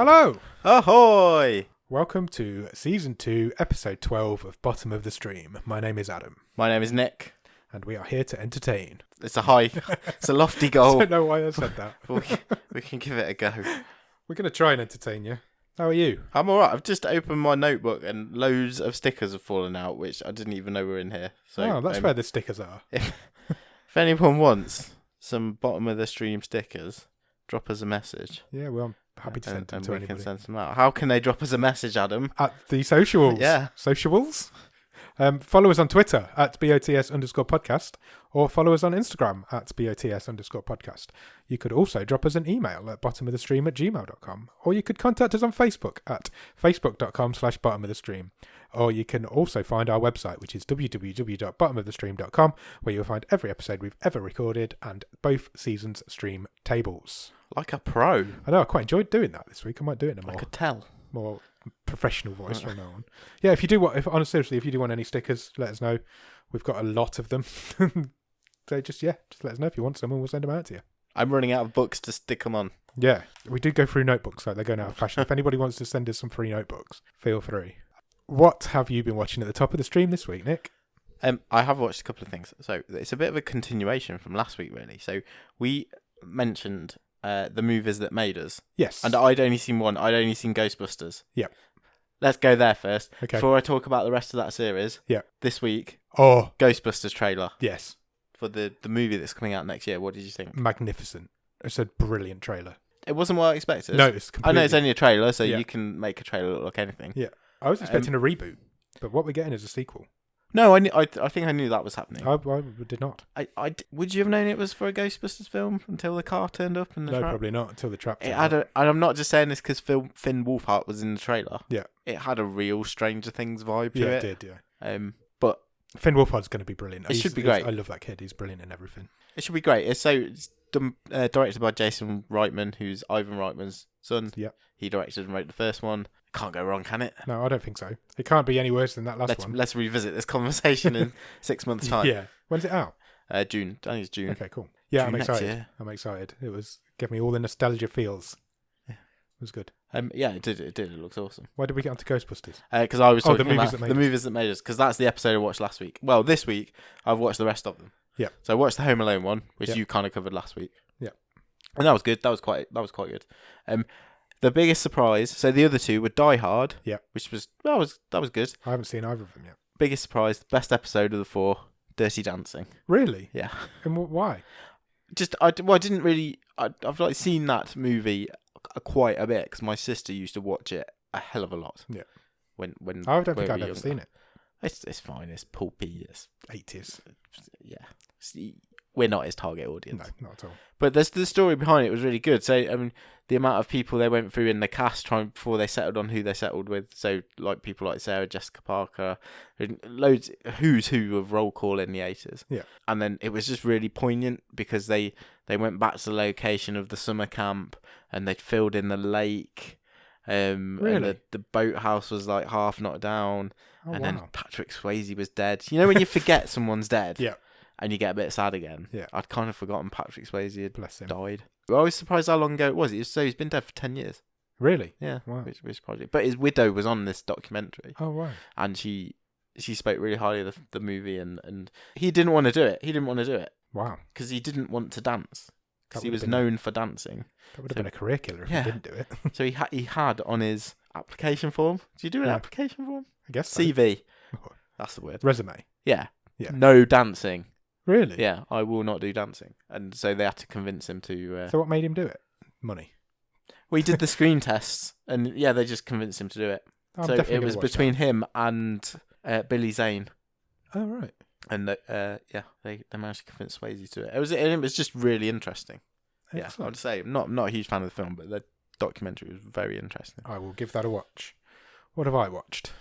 Hello! Ahoy! Welcome to Season 2, Episode 12 of Bottom of the Stream. My name is Adam. My name is Nick. And we are here to entertain. It's a lofty goal. I don't know why I said that. we can give it a go. We're going to try and entertain you. How are you? I'm alright. I've just opened my notebook and loads of stickers have fallen out, which I didn't even know were in here. So that's where the stickers are. If anyone wants some Bottom of the Stream stickers, drop us a message. Yeah, well, I'm happy to send them to anybody. We can send them out. How can they drop us a message, Adam? At the socials. Yeah. Sociables. Follow us on Twitter at BOTS_podcast or follow us on Instagram at BOTS_podcast. You could also drop us an email at bottomofthestream@gmail.com, or you could contact us on Facebook at facebook.com/bottomofthestream. Or you can also find our website, which is www.bottomofthestream.com, where you'll find every episode we've ever recorded and both seasons' stream tables. Like a pro. I know, I quite enjoyed doing that this week. I might do it in a I could tell. more professional voice from now on. Yeah, if you do if you do want any stickers, let us know. We've got a lot of them. So just let us know if you want some and we'll send them out to you. I'm running out of books to stick them on. Yeah, we do go through notebooks, so they're going out of fashion. If anybody wants to send us some free notebooks, feel free. What have you been watching at the top of the stream this week, Nick? I have watched a couple of things. So it's a bit of a continuation from last week, really. So we mentioned the movies that made us. Yes. And I'd only seen one. I'd only seen Ghostbusters. Yeah. Let's go there first. Okay. Before I talk about the rest of that series. Yeah. This week. Oh. Ghostbusters trailer. Yes. For the movie that's coming out next year. What did you think? Magnificent. It's a brilliant trailer. It wasn't what I expected. No, it's completely... I know it's only a trailer, so you can make a trailer look like anything. Yeah. I was expecting a reboot, but what we're getting is a sequel. No, I think I knew that was happening. I did not. Would you have known it was for a Ghostbusters film until the car turned up and the trap? No, probably not until the trap turned up. And I'm not just saying this because Finn Wolfhard was in the trailer. Yeah. It had a real Stranger Things vibe to it. Yeah, it did, yeah. But Finn Wolfhard's going to be brilliant. It should be great. I love that kid. He's brilliant in everything. It should be great. It's directed by Jason Reitman, who's Ivan Reitman's son. Yeah. He directed and wrote the first one. Can't go wrong, can it? No, I don't think so. It can't be any worse than that last one. Let's revisit this conversation in 6 months' time. Yeah. When's it out? June. I think it's June. Okay, cool. Yeah, June I'm excited. Next year. I'm excited. It gave me all the nostalgia feels. Yeah. It was good. Yeah, it did. It looks awesome. Why did we get onto Ghostbusters? Because I was talking about the movies that made us. Because that's the episode I watched last week. Well, this week I've watched the rest of them. Yeah. So I watched the Home Alone one, which you kind of covered last week. Yeah. And that was good. That was quite good. The biggest surprise. So the other two were Die Hard. Yeah. Which was that was good. I haven't seen either of them yet. Biggest surprise. Best episode of the 4. Dirty Dancing. Really? Yeah. And why? I didn't really. I've seen that movie quite a bit because my sister used to watch it a hell of a lot. Yeah. When I don't think I've ever seen it. It's fine. It's pulpy. It's 80s. Yeah. We're not his target audience. No, not at all. But the story behind it was really good. So, I mean, the amount of people they went through in the cast before they settled on who they settled with. So, like people like Sarah Jessica Parker, loads who's who of roll call in the 80s. Yeah. And then it was just really poignant because they went back to the location of the summer camp and they'd filled in the lake. Really? And the boathouse was like half knocked down. Oh, and wow. then Patrick Swayze was dead. You know when you forget someone's dead? Yeah. And you get a bit sad again. Yeah. I'd kind of forgotten Patrick Swayze had Bless him. died. I was surprised how long ago it was. He's been dead for 10 years. Really? Yeah. Wow. Which probably. But his widow was on this documentary. Oh, wow. And she spoke really highly of the movie and he didn't want to do it. Wow. Because he didn't want to dance. Because he was been known for dancing. That would have been a career killer if he didn't do it. So he had on his application form. Do you do an application form? I guess so. CV. That's the word. Resume. Yeah. Yeah. No dancing. Really? Yeah, I will not do dancing. And so they had to convince him to... So what made him do it? Money. We did the screen tests, and they just convinced him to do it. So it was between him and Billy Zane. Oh, right. And they managed to convince Swayze to do it. It was just really interesting. Excellent. Yeah, I'd say I'm not a huge fan of the film, but the documentary was very interesting. I will give that a watch. What have I watched?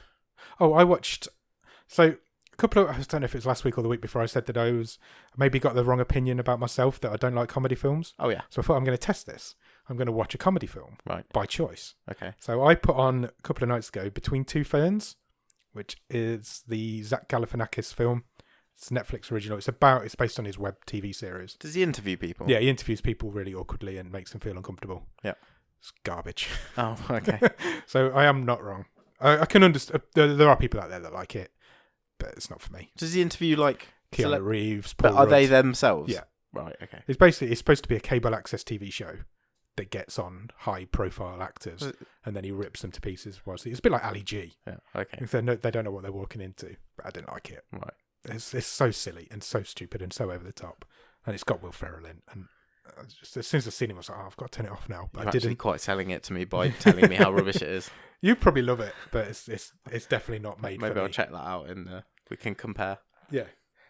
Oh, I watched... So... I don't know if it was last week or the week before, I said that I maybe got the wrong opinion about myself, that I don't like comedy films. Oh, yeah. So I thought I'm going to test this. I'm going to watch a comedy film. Right. By choice. Okay. So I put on a couple of nights ago Between Two Ferns, which is the Zach Galifianakis film. It's a Netflix original. It's based on his web TV series. Does he interview people? Yeah, he interviews people really awkwardly and makes them feel uncomfortable. Yeah. It's garbage. Oh, okay. So I am not wrong. I can understand. There are people out there that like it, but it's not for me. Does he interview like Keanu Reeves, Paul But are they Rudd. themselves? Yeah. Right. Okay. It's supposed to be a cable access TV show that gets on high profile actors, and then he rips them to pieces. It's a bit like Ali G. Yeah. Okay. They don't know what they're walking into, but I didn't like it. Right. It's so silly and so stupid and so over the top, and it's got Will Ferrell in. And as soon as I seen him, I was like, I've got to turn it off now. But You're I didn't. actually quite selling it to me by telling me how rubbish it is. You probably love it, but it's definitely not made. Maybe for I'll me. check that out and we can compare. Yeah.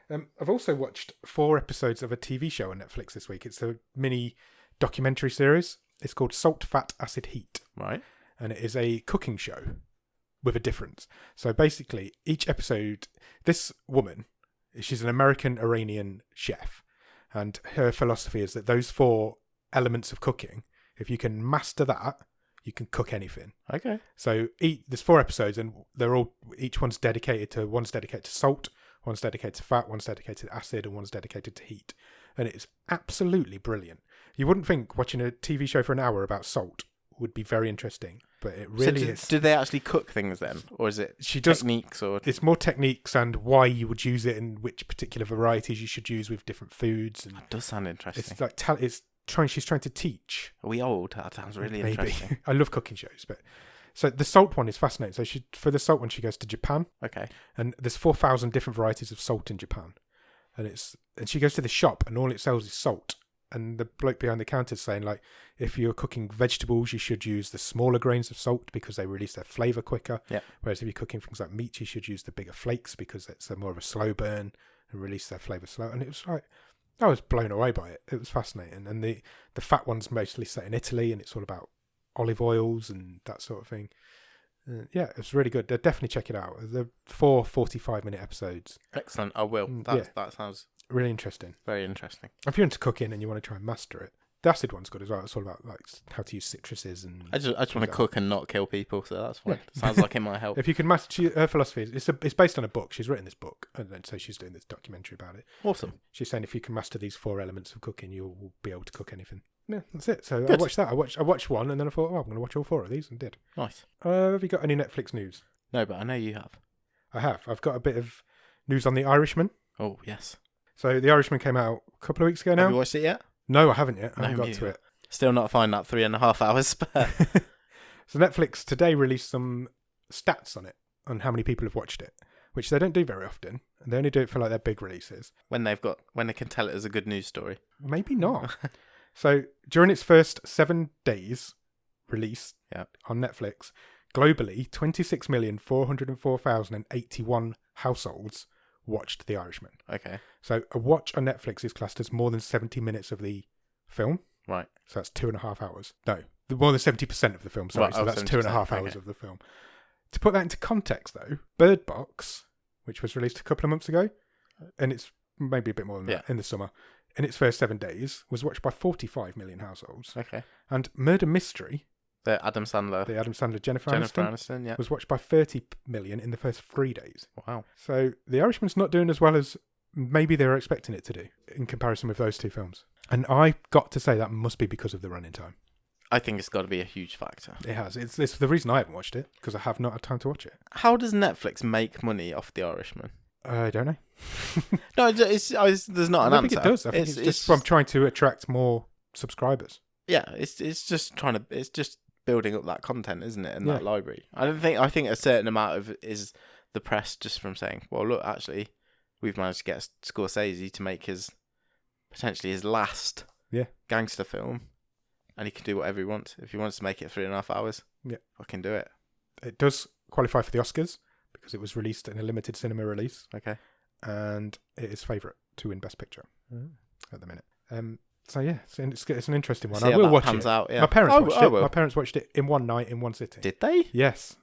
I've also watched 4 episodes of a TV show on Netflix this week. It's a mini documentary series. It's called Salt, Fat, Acid, Heat. Right. And it is a cooking show with a difference. So basically, each episode, this woman, she's an American-Iranian chef. And her philosophy is that those 4 elements of cooking, if you can master that, you can cook anything. Okay. So there's 4 episodes, and each one's dedicated to salt, one's dedicated to fat, one's dedicated to acid, and one's dedicated to heat. And it's absolutely brilliant. You wouldn't think watching a TV show for an hour about salt would be very interesting, but it really is. Do they actually cook things then? Or is it techniques? Or It's more techniques and why you would use it and which particular varieties you should use with different foods. And that does sound interesting. it's like she's trying to teach. Are we old? That sounds really interesting. I love cooking shows, but so the salt one is fascinating. So for the salt one, she goes to Japan. Okay. And there's 4,000 different varieties of salt in Japan. And she goes to the shop and all it sells is salt. And the bloke behind the counter is saying, like, if you're cooking vegetables, you should use the smaller grains of salt because they release their flavour quicker. Yeah. Whereas if you're cooking things like meat, you should use the bigger flakes because it's more of a slow burn and release their flavour slow. And it was like, I was blown away by it. It was fascinating. And the fat one's mostly set in Italy and it's all about olive oils and that sort of thing. Yeah, it was really good. Definitely check it out. The 4 45-minute episodes. Excellent. I will. That sounds really interesting. very interesting. If you're into cooking and you want to try and master it, the acid one's good as well. It's all about like how to use citruses and. I just want to cook and not kill people, so that's fine. Yeah. Sounds like it might help. If you can master her philosophy, it's based on a book. She's written this book, and then so she's doing this documentary about it. Awesome. She's saying if you can master these 4 elements of cooking, you'll be able to cook anything. Yeah, that's it. So Good. I watched that. I watched one, and then I thought, I'm going to watch all 4 of these, and did. Nice. Have you got any Netflix news? No, but I know you have. I have. I've got a bit of news on The Irishman. Oh, yes. So The Irishman came out a couple of weeks ago now. Have you watched it yet? No, I haven't yet. I haven't No, got to it. Still not find that 3.5 hours spare. So Netflix today released some stats on it, on how many people have watched it, which they don't do very often. And they only do it for like their big releases. when they can tell it as a good news story. Maybe not. So during its first 7 days release on Netflix, globally, 26,404,081 households watched The Irishman. Okay. So a watch on Netflix is classed as more than 70 minutes of the film. Right. So that's 2.5 hours. No, more than 70% of the film. Sorry, Right, so that's 2.5 hours okay. of the film. To put that into context, though, Bird Box, which was released a couple of months ago, and it's maybe a bit more than that in the summer, in its first 7 days, was watched by 45 million households. Okay. And Murder Mystery, The Adam Sandler, Jennifer Aniston, Aniston, was watched by 30 million in the first 3 days. Wow. So The Irishman's not doing as well as maybe they were expecting it to do in comparison with those 2 films. And I got to say that must be because of the running time. I think it's got to be a huge factor. It has. It's the reason I haven't watched it, because I have not had time to watch it. How does Netflix make money off The Irishman? I don't know. No, there's not an answer. I think it does. I think it's just from trying to attract more subscribers. Yeah, it's just building up that content, isn't it, in that library. I think a certain amount of it is the press just from saying, well, look, actually, we've managed to get Scorsese to make potentially his last gangster film, and he can do whatever he wants. If he wants to make it 3.5 hours, I can do it. It does qualify for the Oscars because it was released in a limited cinema release. Okay. And it is favourite to win Best Picture at the minute. So yeah, it's an interesting one. See I how will that watch pans it. out, yeah. My parents watched it. will. My parents watched it in one night, in one sitting. Did they? Yes.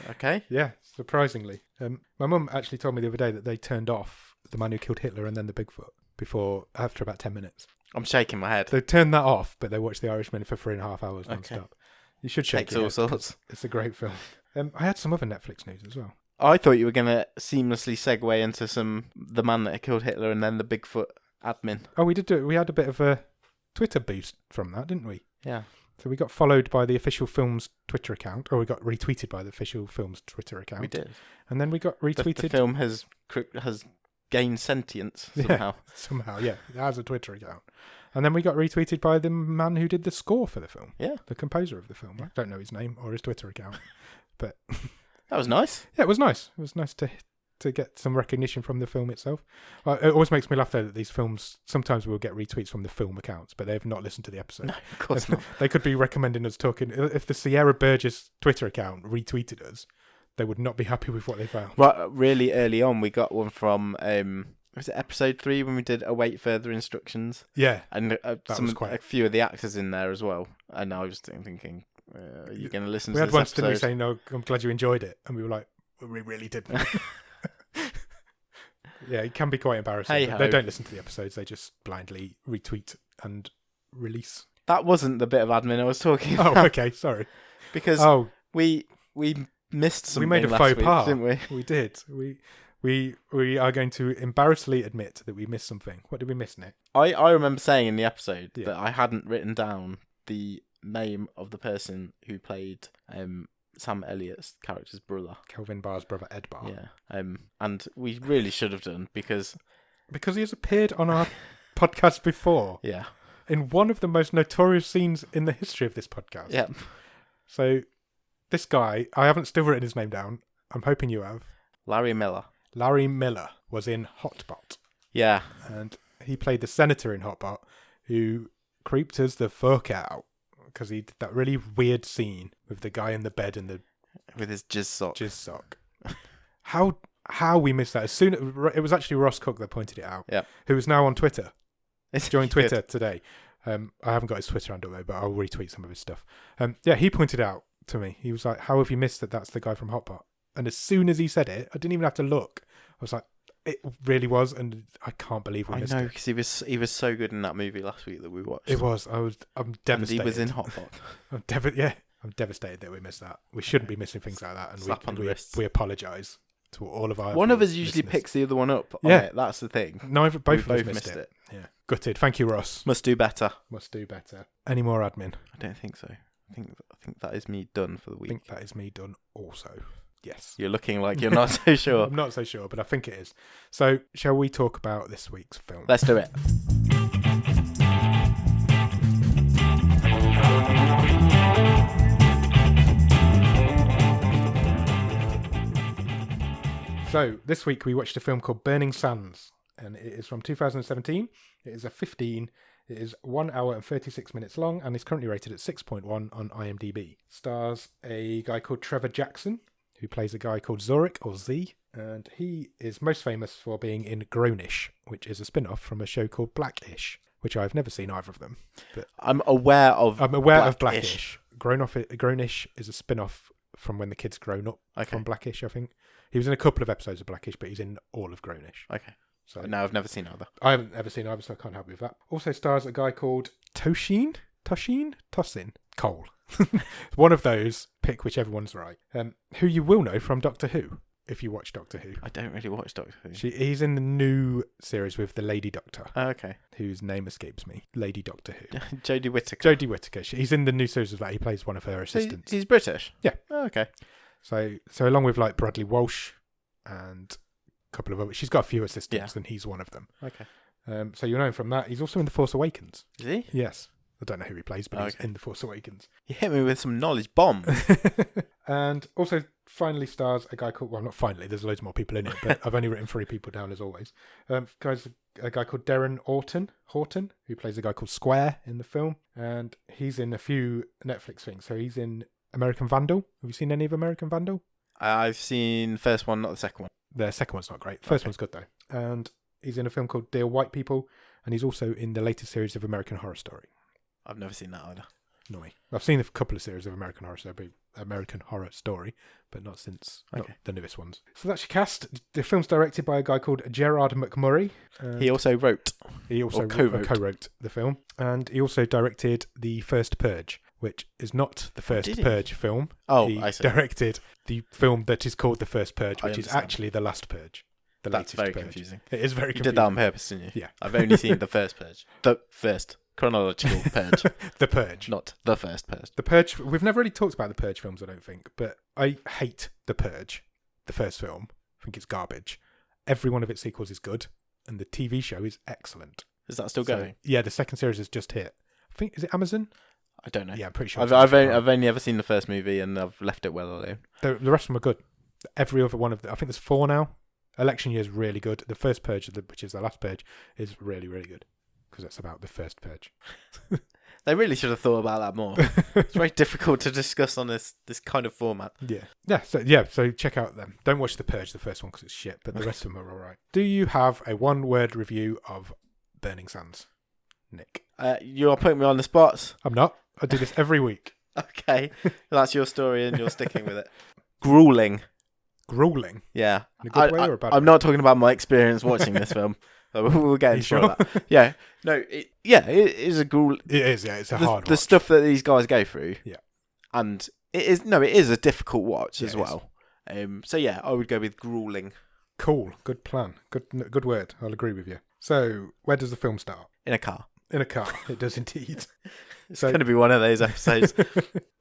Okay. Yeah, surprisingly. My mum actually told me the other day that they turned off The Man Who Killed Hitler and Then the Bigfoot after about 10 minutes. I'm shaking my head. They turned that off, but they watched The Irishman for 3.5 hours non-stop. You should shake Takes your all head, sorts. it's a great film. I had some other Netflix news as well. I thought you were going to seamlessly segue into The Man That Killed Hitler and Then the Bigfoot admin. Oh, we did do it. We had a bit of a Twitter boost from that, didn't we? Yeah. So we got followed by the official film's Twitter account, or we got retweeted by the official film's Twitter account. We did. And then we got retweeted. The film has gained sentience somehow. Yeah, somehow, yeah. It has a Twitter account. And then we got retweeted by the man who did the score for the film. Yeah. The composer of the film. I don't know his name or his Twitter account. But that was nice. Yeah, it was nice. It was nice to get some recognition from the film itself. It always makes me laugh though that these films, sometimes we'll get retweets from the film accounts, but they've not listened to the episode. No, of course not. They could be recommending us talking. If the Sierra Burgess Twitter account retweeted us, they would not be happy with what they found. Right, really early on, we got one from was it episode 3 when we did await further instructions? Yeah, and a few of the actors in there as well. And I was thinking, are you going to listen to this episode? We had once, didn't we, saying, "No, I'm glad you enjoyed it," and we were like, "We really did." Yeah, it can be quite embarrassing. Hey-ho. They don't listen to the episodes; they just blindly retweet and release. That wasn't the bit of admin I was talking about. Oh, okay, sorry. Because we missed something. We made a last faux week, pas, didn't we? We did. We are going to embarrassingly admit that we missed something. What did we miss, Nick? I remember saying in the episode that I hadn't written down the name of the person who played Sam Elliott's character's brother. Kelvin Barr's brother, Ed Barr. Yeah. And we really should have done because he has appeared on our podcast before. Yeah. In one of the most notorious scenes in the history of this podcast. Yeah. So this guy, I haven't still written his name down. I'm hoping you have. Larry Miller. Larry Miller was in Hotbot. Yeah. And he played the senator in Hotbot who creeped us the fuck out because he did that really weird scene with the guy in the bed and with his jizz sock. How we missed that. It was actually Ross Cook that pointed it out. Yeah. Who is now on Twitter. Joined Twitter today. I haven't got his Twitter handle though, but I'll retweet some of his stuff. He pointed out to me. He was like, "How have you missed that? That's the guy from Hotbot." And as soon as he said it, I didn't even have to look. I was like, it really was, and I can't believe we missed it. I know, because he was so good in that movie last week that we watched. It was. I'm devastated. And he was in Hotbot. I'm devastated that we missed that. We shouldn't be missing things like that, and Slap on the wrist. We apologise to all of our. One of us usually picks the other one up. Yeah, it. That's the thing. Both of us missed it. Yeah, gutted. Thank you, Ross. Must do better. Any more admin? I don't think so. I think that is me done for the week. I think that is me done also. Yes. You're looking like you're not so sure. I'm not so sure, but I think it is. So, shall we talk about this week's film? Let's do it. So, this week we watched a film called Burning Sands, and it is from 2017. It is a 15. It is 1 hour and 36 minutes long, and is currently rated at 6.1 on IMDb. Stars a guy called Trevor Jackson, who plays a guy called Zorik, or Z, and he is most famous for being in Grownish, which is a spin-off from a show called Blackish, which I've never seen either of them. But I'm aware of Blackish. Grownish is a spin-off from when the kid's grown up from Blackish, I think. He was in a couple of episodes of Blackish, but he's in all of Grownish. Okay. So no, I've never seen either. I haven't ever seen either, so I can't help you with that. Also stars a guy called Toshin Cole. One of those, pick whichever one's right. Who you will know from Doctor Who, if you watch Doctor Who. I don't really watch Doctor Who. He's in the new series with the Lady Doctor. Oh, okay. Whose name escapes me. Lady Doctor Who. Jodie Whittaker. He's in the new series of that. He plays one of her assistants. He's British? Yeah. Oh, okay. So along with like Bradley Walsh and a couple of others, she's got a few assistants and he's one of them. Okay. So you'll know him from that. He's also in The Force Awakens. Is he? Yes. I don't know who he plays, but he's in The Force Awakens. You hit me with some knowledge bombs. And also finally stars a guy called... Well, not finally, there's loads more people in it, but I've only written 3 people down as always. A guy called Darren Horton, who plays a guy called Square in the film. And he's in a few Netflix things. So he's in American Vandal. Have you seen any of American Vandal? I've seen the first one, not the second one. The second one's not great. First one's good, though. And he's in a film called Dear White People. And he's also in the latest series of American Horror Story. I've never seen that either. No way. I've seen a couple of series of American Horror Story, but not since not the newest ones. So that's your cast. The film's directed by a guy called Gerard McMurray. He also wrote. He also co-wrote the film, and he also directed The First Purge, which is not the first Purge film. Oh, he I see. Directed the film that is called The First Purge, which is actually the last Purge. That's very confusing. It is very confusing. You did that on purpose, didn't you? Yeah. I've only seen The First Purge. The first Chronological Purge. The Purge. Not the first Purge. The Purge, we've never really talked about the Purge films, I don't think, but I hate The Purge, the first film. I think it's garbage. Every one of its sequels is good, and the TV show is excellent. Is that still going? Yeah, the second series has just hit. I think, is it Amazon? I don't know. Yeah, I'm pretty sure. I've only ever seen the first movie, and I've left it well alone. The rest of them are good. Every other one of them, I think there's 4 now. Election Year is really good. The first Purge, which is the last Purge, is really, really good. Because it's about the first Purge. They really should have thought about that more. It's very difficult to discuss on this kind of format. Yeah. So check out them. Don't watch The Purge, the first one, because it's shit, but the rest of them are all right. Do you have a one-word review of Burning Sands, Nick? You are putting me on the spot. I'm not. I do this every week. Okay. That's your story and you're sticking with it. Grueling. Grueling? Yeah. In a good way or a bad I'm way? not talking about my experience watching this film. We'll get into that. Yeah. No, it is a gruel. It is, yeah. It's a hard The watch. stuff that these guys go through. Yeah. And it is a difficult watch Yeah, as well. So yeah, I would go with grueling. Cool. Good plan. Good word. I'll agree with you. So, where does the film start? In a car. In a car. It does indeed. It's going to be one of those episodes.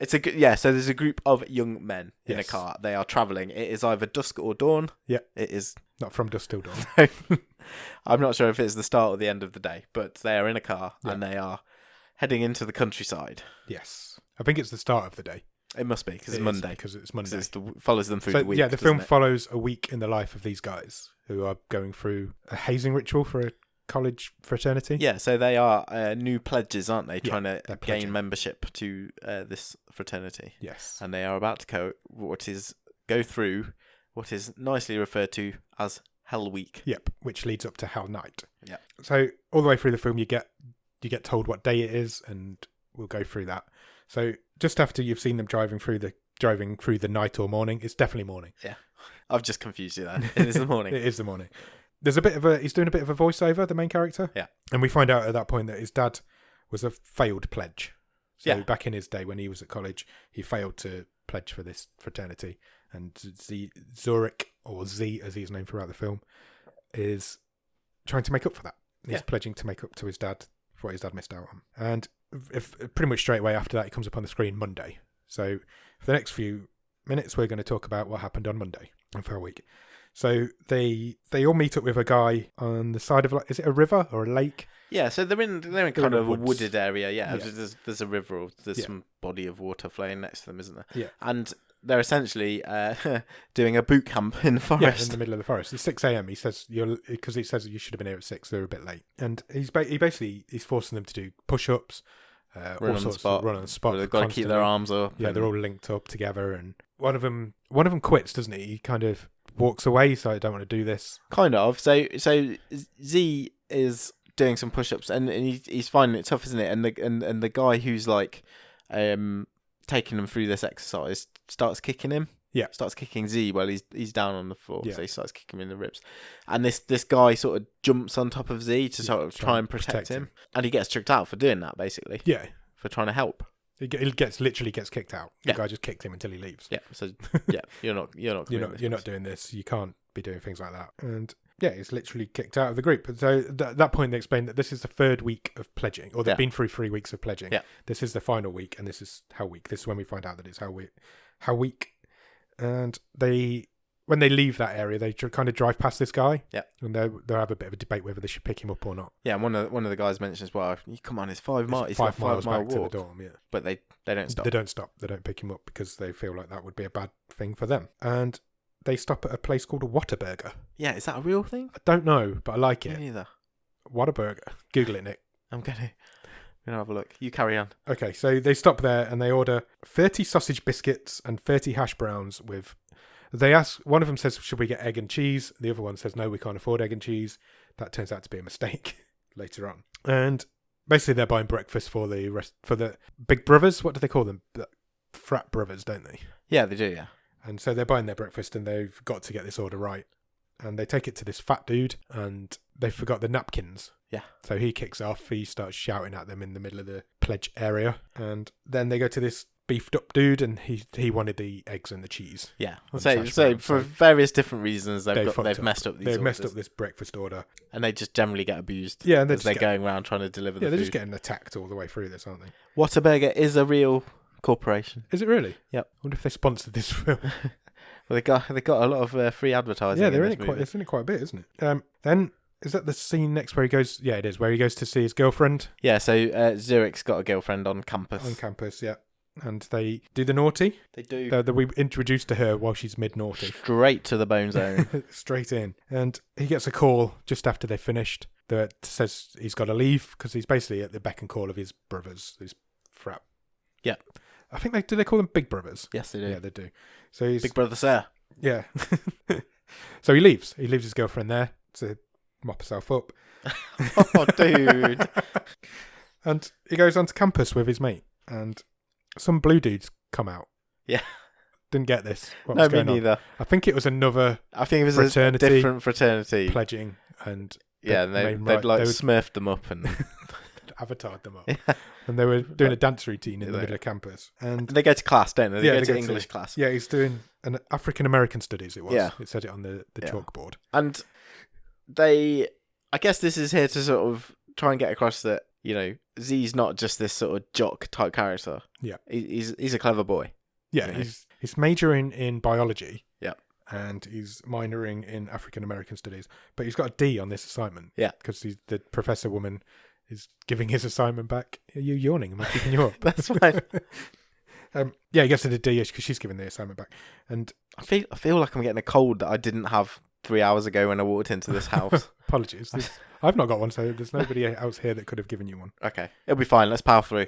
So there's a group of young men in a car. They are travelling. It is either dusk or dawn. Yeah. It is. Not from dusk till dawn. I'm not sure if it's the start or the end of the day, but they are in a car and they are heading into the countryside. Yes. I think it's the start of the day. It must be, because it's Monday. Because it's Monday. Follows them through the week. Yeah, the film follows a week in the life of these guys who are going through a hazing ritual for a college fraternity. Yeah, so they are new pledges, aren't they? Trying to pledging. gain membership to this fraternity. Yes. And they are about to go through what is nicely referred to as Hell Week. Yep, which leads up to Hell Night. Yeah. So all the way through the film, you get told what day it is, and we'll go through that. So just after you've seen them driving through the night or morning, it's definitely morning. Yeah, I've just confused you there. It is the morning. It is the morning. There's he's doing a bit of a voiceover, the main character. Yeah. And we find out at that point that his dad was a failed pledge. So Yeah. back in his day when he was at college, he failed to pledge for this fraternity. And Zurich, or Z as he's known throughout the film, is trying to make up for that. He's pledging to make up to his dad for what his dad missed out on. And pretty much straight away after that, it comes up on the screen Monday. So for the next few minutes, we're going to talk about what happened on Monday for a week. So they all meet up with a guy on the side of, like, is it a river or a lake? Yeah, so they're in kind of a wooded area. Yeah, Yeah. There's a river or there's some body of water flowing next to them, isn't there? Yeah. And they're essentially doing a boot camp in the Yeah, forest. in the middle of the forest. It's 6 a.m. He says because he says you should have been here at 6. They're a bit late, and he's forcing them to do push-ups, Run on the spot. run on the spot. Well, they've got to keep their arms up. Yeah, they're all linked up together, and one of them quits, doesn't he? He kind of walks away. So I don't want to do this. Kind of. So Z is doing some push-ups, and he's finding it tough, isn't it? And the guy who's like taking him through this exercise starts kicking him. Yeah. Starts kicking Z while he's down on the floor. Yeah. So he starts kicking him in the ribs. And this guy sort of jumps on top of Z to sort of try and protect him. And he gets tricked out for doing that, basically. Yeah. For trying to help. He literally gets kicked out. The guy just kicked him until he leaves. Yeah. So yeah, you're not doing this. You can't be doing things like that. And yeah, he's literally kicked out of the group. And so at that point, they explain that this is the 3rd week of pledging, or they've been through 3 weeks of pledging. Yeah. This is the final week, and this is Hell Week. This is when we find out that it's Hell Week. And when they leave that area, they kind of drive past this guy. Yeah. And they'll have a bit of a debate whether they should pick him up or not. Yeah, and one of the guys mentions, well, come on, it's 5 miles. It's 5 miles 5 mile back walk. to the dorm, yeah. But they don't stop. They don't stop. They don't pick him up because they feel like that would be a bad thing for them. And they stop at a place called a Whataburger. Yeah, is that a real thing? I don't know, but I like it. Me neither. Whataburger. Google it, Nick. I'm going to have a look. You carry on. Okay, so they stop there and they order 30 sausage biscuits and 30 hash browns with... They ask... One of them says, should we get egg and cheese? The other one says, no, we can't afford egg and cheese. That turns out to be a mistake later on. And basically they're buying breakfast for the big brothers. What do they call them? The frat brothers, don't they? Yeah, they do, yeah. And so they're buying their breakfast and they've got to get this order right. And they take it to this fat dude and they forgot the napkins. Yeah. So he kicks off. He starts shouting at them in the middle of the pledge area. And then they go to this beefed up dude, and he wanted the eggs and the cheese. Yeah. And So hash brown, for various different reasons, they've fucked up. messed up these They've orders. messed up this breakfast order. And they just generally get abused. Yeah, and as they're going around trying to deliver the they're food. just getting attacked all the way through this, aren't they? Whataburger is a real corporation. Is it really? Yep. I wonder if they sponsored this film. Well, they got a lot of free advertising. Yeah, they're in this it quite. movie. It's in it quite a bit, isn't it? Then is that the scene next where he goes? Yeah, it is where he goes to see his girlfriend Yeah, so Zurich's got a girlfriend on campus. on campus. Yeah, and they do the naughty. They do. That we introduced to her while she's mid naughty. Straight to the bone zone. Straight in, and he gets a call just after they finished that says he's got to leave because he's basically at the beck and call of his brothers, his frat. Yeah. I think they call them big brothers. Yes, they do. Yeah, they do. So he's Big brother, sir. yeah. So he leaves. He leaves his girlfriend there to mop herself up. Oh, dude. And he goes onto campus with his mate, and some blue dudes come out. Yeah. Didn't get this. What No, was me going on? neither. I think it was another I think it was Fraternity. a different fraternity. pledging, and Yeah, and they'd like they would smurfed them up and avatared them up, Yeah. and they were doing a dance routine in the Yeah. middle of campus. And they go to class, don't they? They Yeah, go they to go to- English class. yeah, he's doing an African American studies. It was. Yeah. It said it on the Yeah. chalkboard. And I guess this is here to sort of try and get across that, you know, Z's not just this sort of jock type character. Yeah. He's a clever boy. Yeah, Yeah. he's majoring in biology. Yeah. And he's minoring in African American studies, but he's got a D on this assignment. Yeah. Because the professor woman is giving his assignment back. Are you yawning? Am I keeping you up? That's fine. Yeah, he gets it a D because she's giving the assignment back. And I feel like I'm getting a cold that I didn't have 3 hours ago when I walked into this house. apologies. I've not got one, so there's nobody else here that could have given you one. Okay, it'll be fine. Let's power through.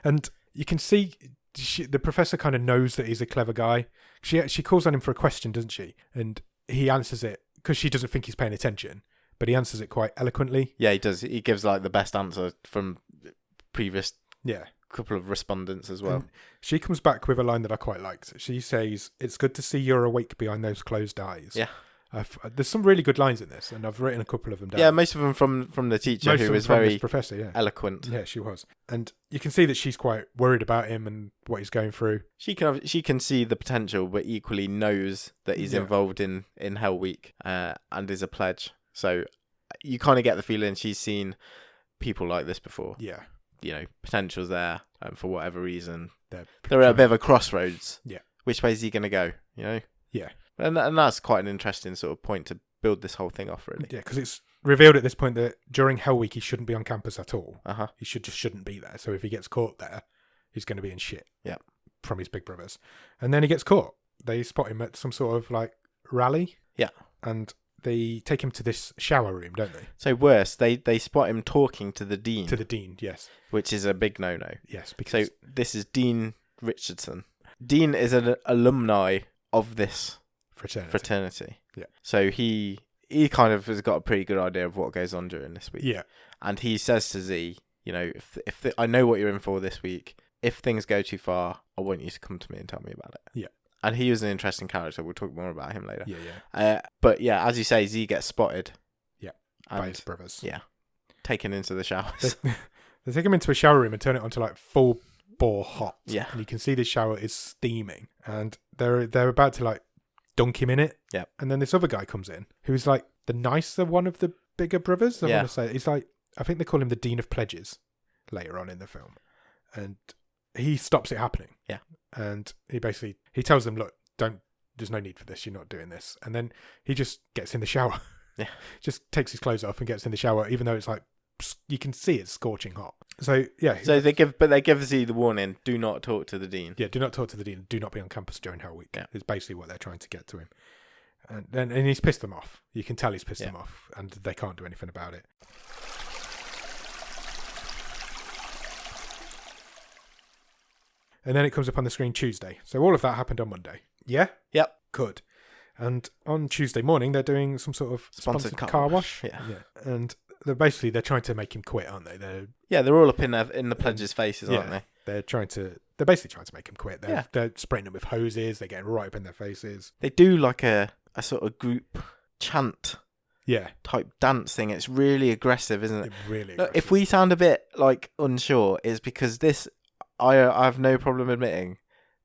And you can see the professor kind of knows that he's a clever guy. She calls on him for a question, doesn't she? And he answers it because she doesn't think he's paying attention, but he answers it quite eloquently. Yeah, he does. He gives like the best answer from previous Yeah. couple of respondents as well. And she comes back with a line that I quite liked. She says, "It's good to see you're awake behind those closed eyes." Yeah. There's some really good lines in this, and I've written a couple of them down. Yeah, most of them from the teacher, Most who of them was from very this professor. Yeah. eloquent. Yeah, she was. And you can see that she's quite worried about him and what he's going through. She can see the potential, but equally knows that he's Yeah. involved in Hell Week and is a pledge. So you kind of get the feeling she's seen people like this before. Yeah. You know, potential's there, and for whatever reason, They're they're at a bit of a crossroads. Yeah. Which way is he going to go? You know. Yeah. And that's quite an interesting sort of point to build this whole thing off, really. Yeah, because it's revealed at this point that during Hell Week he shouldn't be on campus at all. Uh huh. He shouldn't be there. So if he gets caught there, he's going to be in shit. Yeah. From his big brothers. And then he gets caught. They spot him at some sort of like rally. Yeah. And they take him to this shower room, don't they? So worse, they spot him talking to the dean, To the dean, yes. which is a big no-no. Yes, because So this is Dean Richardson. Dean is an alumni of this fraternity. Yeah. So he kind of has got a pretty good idea of what goes on during this week. Yeah. And he says to Z, you know, if I know what you're in for this week, if things go too far, I want you to come to me and tell me about it. Yeah. And he was an interesting character. We'll talk more about him later. Yeah, yeah. But yeah, as you say, Z gets spotted. Yeah. And By his brothers. yeah, taken into the showers. They take him into a shower room and turn it onto like full bore hot. Yeah. And you can see the shower is steaming. And they're about to like dunk him in it. Yeah. And then this other guy comes in who's like the nicer one of the bigger brothers. I Yeah. want to say. He's like, I think they call him the Dean of Pledges later on in the film. And he stops it happening. Yeah. And he tells them, look, there's no need for this. You're not doing this. And then he just gets in the shower. Yeah. Just takes his clothes off and gets in the shower, even though it's like, you can see it's scorching hot. So, yeah. So they give Z the warning, do not talk to the dean. Yeah, do not talk to the dean. Do not be on campus during Hell Week. Yeah. Is basically what they're trying to get to him. And he's pissed them off. You can tell he's pissed Yeah. them off. And they can't do anything about it. And then it comes up on the screen Tuesday. So all of that happened on Monday. Yeah? Yep. Good. And on Tuesday morning, they're doing some sort of sponsored car wash. Yeah. And they're trying to make him quit, aren't they? They're all up in the pledges' faces, aren't they? They're basically trying to make him quit. Yeah. They're spraying them with hoses. They're getting right up in their faces. They do like a sort of group chant Yeah. type dance thing. It's really aggressive, isn't it? Really Look, if aggressive. we sound a bit like unsure, it's because this, I have no problem admitting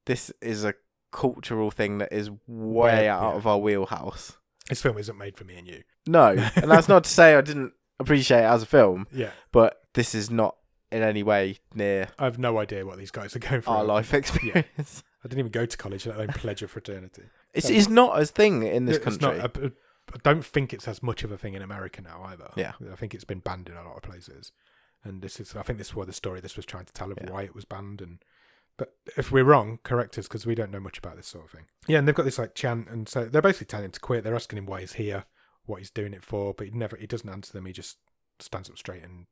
this is a cultural thing that is way out of our wheelhouse. This film isn't made for me and you. No, and that's not to say I didn't appreciate it as a film. Yeah. But this is not in any way near I have no idea what these guys are going through. our life experience. Yeah. I didn't even go to college, let alone pledge a fraternity. It's not a thing in this country. I don't think it's as much of a thing in America now either. Yeah. I think it's been banned in a lot of places. And I think this is what the story this was trying to tell of why it was banned. But if we're wrong, correct us, because we don't know much about this sort of thing. Yeah, and they've got this like chant, and so they're basically telling him to quit. They're asking him why he's here, what he's doing it for, but he doesn't answer them. He just stands up straight and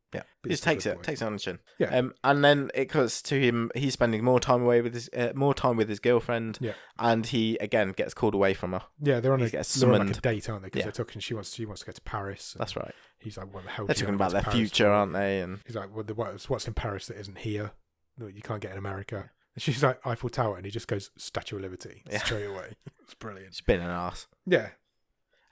he just takes it on the chin. Yeah. And then it cuts to him. He's spending more time with his girlfriend. Yeah. And he again gets called away from her. Yeah, they're on a date, aren't they? Because Yeah. they're talking. She wants to go to Paris. That's right. He's like, "What the hell?" They're talking about their future, aren't they? And he's like, "Well, what's in Paris that isn't here? That you can't get in America." And she's like, "Eiffel Tower," and he just goes, "Statue of Liberty," straight away. It's brilliant. It's been an arse. Yeah.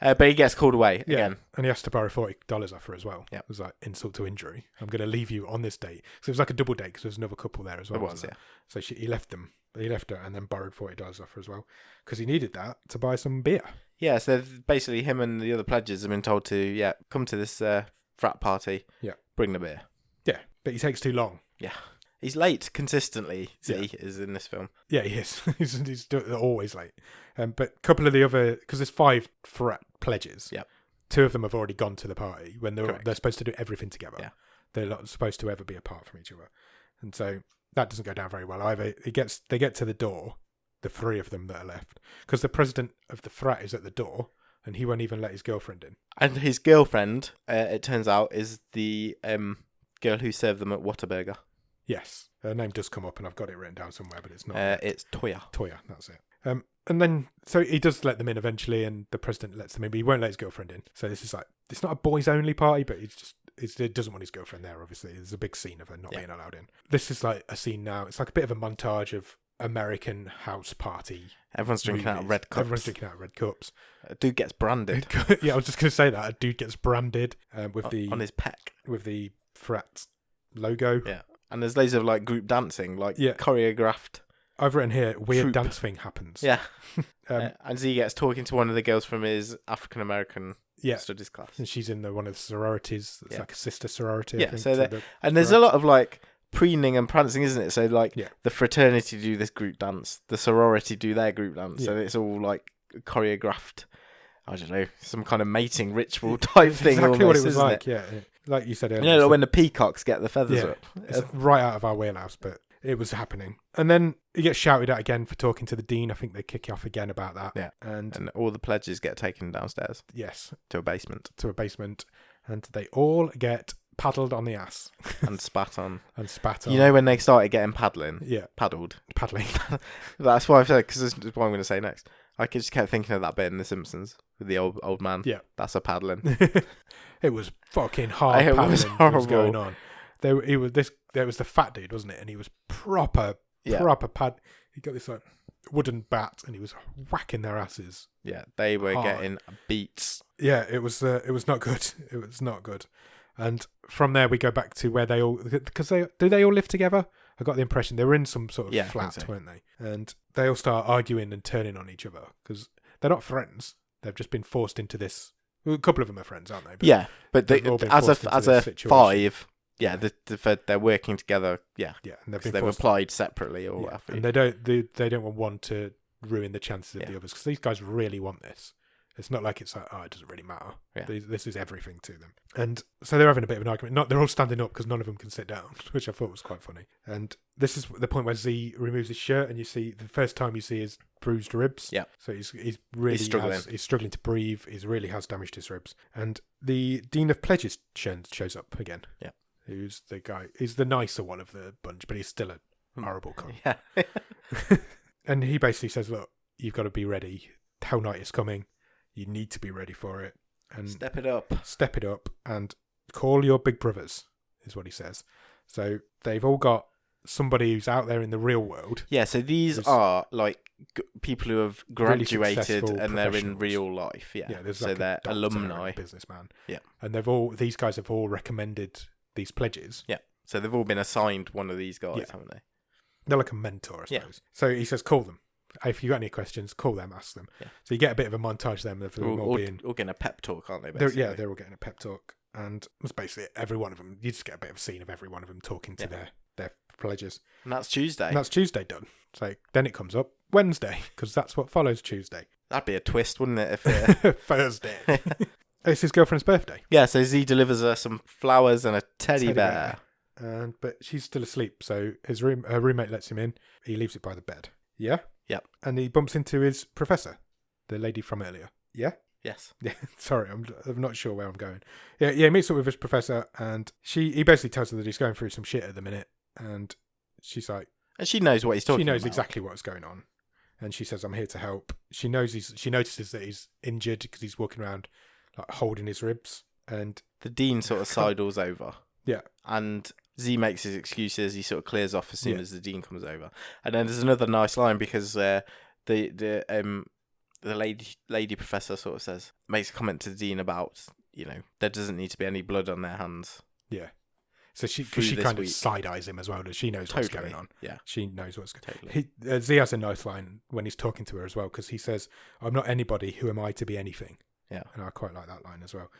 But he gets called away again. And he has to borrow $40 off her as well. Yeah. It was like insult to injury. I'm going to leave you on this date. So it was like a double date because there was another couple there as well. It was, yeah. So he left them. He left her and then borrowed $40 off her as well because he needed that to buy some beer. Yeah, so basically him and the other pledges have been told to, come to this frat party. Yeah. Bring the beer. Yeah, but he takes too long. Yeah. He's late consistently, is in this film. Yeah, he is. he's always late. But a couple of the other, because there's 5 frat pledges. Yep. 2 of them have already gone to the party when they're supposed to do everything together. Yeah. They're not supposed to ever be apart from each other. And so that doesn't go down very well either. They get to the door, the 3 of them that are left, because the president of the frat is at the door and he won't even let his girlfriend in. And his girlfriend, it turns out, is the girl who served them at Whataburger. Yes, her name does come up, and I've got it written down somewhere, but it's not. It's Toya. Toya, that's it. And then so he does let them in eventually, and the president lets them in, but he won't let his girlfriend in. So this is like, it's not a boys only party, but he doesn't want his girlfriend there. Obviously, there's a big scene of her not being allowed in. This is like a scene now. It's like a bit of a montage of American house party. Everyone's drinking out of red cups. Everyone's drinking out of red cups. A dude gets branded. Yeah, I was just going to say that a dude gets branded on his pec with the frat logo. Yeah. And there's loads of like group dancing, choreographed. I've written here, weird dance thing happens. Yeah. And Z gets talking to one of the girls from his African American studies class. And she's in one of the sororities. It's like a sister sorority. Yeah. I think, So and there's a lot of like preening and prancing, isn't it? So like the fraternity do this group dance, the sorority do their group dance, and it's all like choreographed. I don't know, some kind of mating ritual type thing. Exactly almost, what it was isn't like. It? Yeah. Like you said earlier. You know, when the peacocks get the feathers up. It's right out of our wheelhouse, but it was happening. And then he gets shouted at again for talking to the dean. I think they kick off again about that. Yeah. And all the pledges get taken downstairs. Yes. To a basement. And they all get paddled on the ass. And spat on. You know when they started getting paddling? Yeah. Paddling. That's why I've said, because this is what I'm going to say next. I just kept thinking of that bit in The Simpsons with the old man. Yeah. That's a paddling. It was fucking hard paddling. Was horrible. What was going on. There was the fat dude, wasn't it? And he was proper pad. He got this like wooden bat and he was whacking their asses. Yeah, they were getting beats. Yeah, it was not good. It was not good. And from there we go back to where they all, because they all live together? I got the impression they were in some sort of flat, weren't they? And they all start arguing and turning on each other because they're not friends. They've just been forced into this. Well, a couple of them are friends, aren't they? But but they, as a five, they're working together. Yeah, and they've applied separately or whatever. And they don't want one to ruin the chances of the others because these guys really want this. It's not like it's like, it doesn't really matter. Yeah. This is everything to them. And so they're having a bit of an argument. They're all standing up because none of them can sit down, which I thought was quite funny. And this is the point where Z removes his shirt and you see the first time you see his bruised ribs. Yeah. So he's really struggling. He's struggling to breathe. He really has damaged his ribs. And the Dean of Pledges shows up again. Yeah. Who's the guy? He's the nicer one of the bunch, but he's still a horrible cunt. Yeah. And he basically says, look, you've got to be ready. Hell Night is coming. You need to be ready for it. And step it up and call your big brothers, is what he says. So they've all got somebody who's out there in the real world. Yeah, so these are like people who have graduated really and they're in real life. Yeah, so like they're alumni. Businessman. Yeah. And these guys have all recommended these pledges. Yeah. So they've all been assigned one of these guys, haven't they? They're like a mentor, I Yeah. suppose. So he says, call them. If you got any questions, call them, ask them. Yeah. So you get a bit of a montage then of them all being... All getting a pep talk, aren't they? They're all getting a pep talk. And it's basically every one of them. You just get a bit of a scene of every one of them talking to their pledges. And that's Tuesday. And that's Tuesday done. So then it comes up Wednesday, because that's what follows Tuesday. That'd be a twist, wouldn't it? If Thursday. It's his girlfriend's birthday. Yeah, so Z delivers her some flowers and a teddy bear. But she's still asleep, so her roommate lets him in. He leaves it by the bed. Yeah? Yep. And he bumps into his professor, the lady from earlier. Yeah? Yes. Yeah, sorry, I'm not sure where I'm going. Yeah, he meets up with his professor, and he basically tells her that he's going through some shit at the minute, and she's like... And she knows what he's talking about. She knows exactly what's going on, and she says, I'm here to help. She notices that he's injured because he's walking around like holding his ribs, and... The dean sort of sidles over. Yeah. And Z makes his excuses. He sort of clears off as soon as the dean comes over. And then there's another nice line because the lady professor sort of makes a comment to the dean about, there doesn't need to be any blood on their hands. Yeah. So she kind of side-eyes him as well. She knows what's going on. Yeah. She knows what's going on. Totally. Z has a nice line when he's talking to her as well, because he says, I'm not anybody. Who am I to be anything? Yeah. And I quite like that line as well.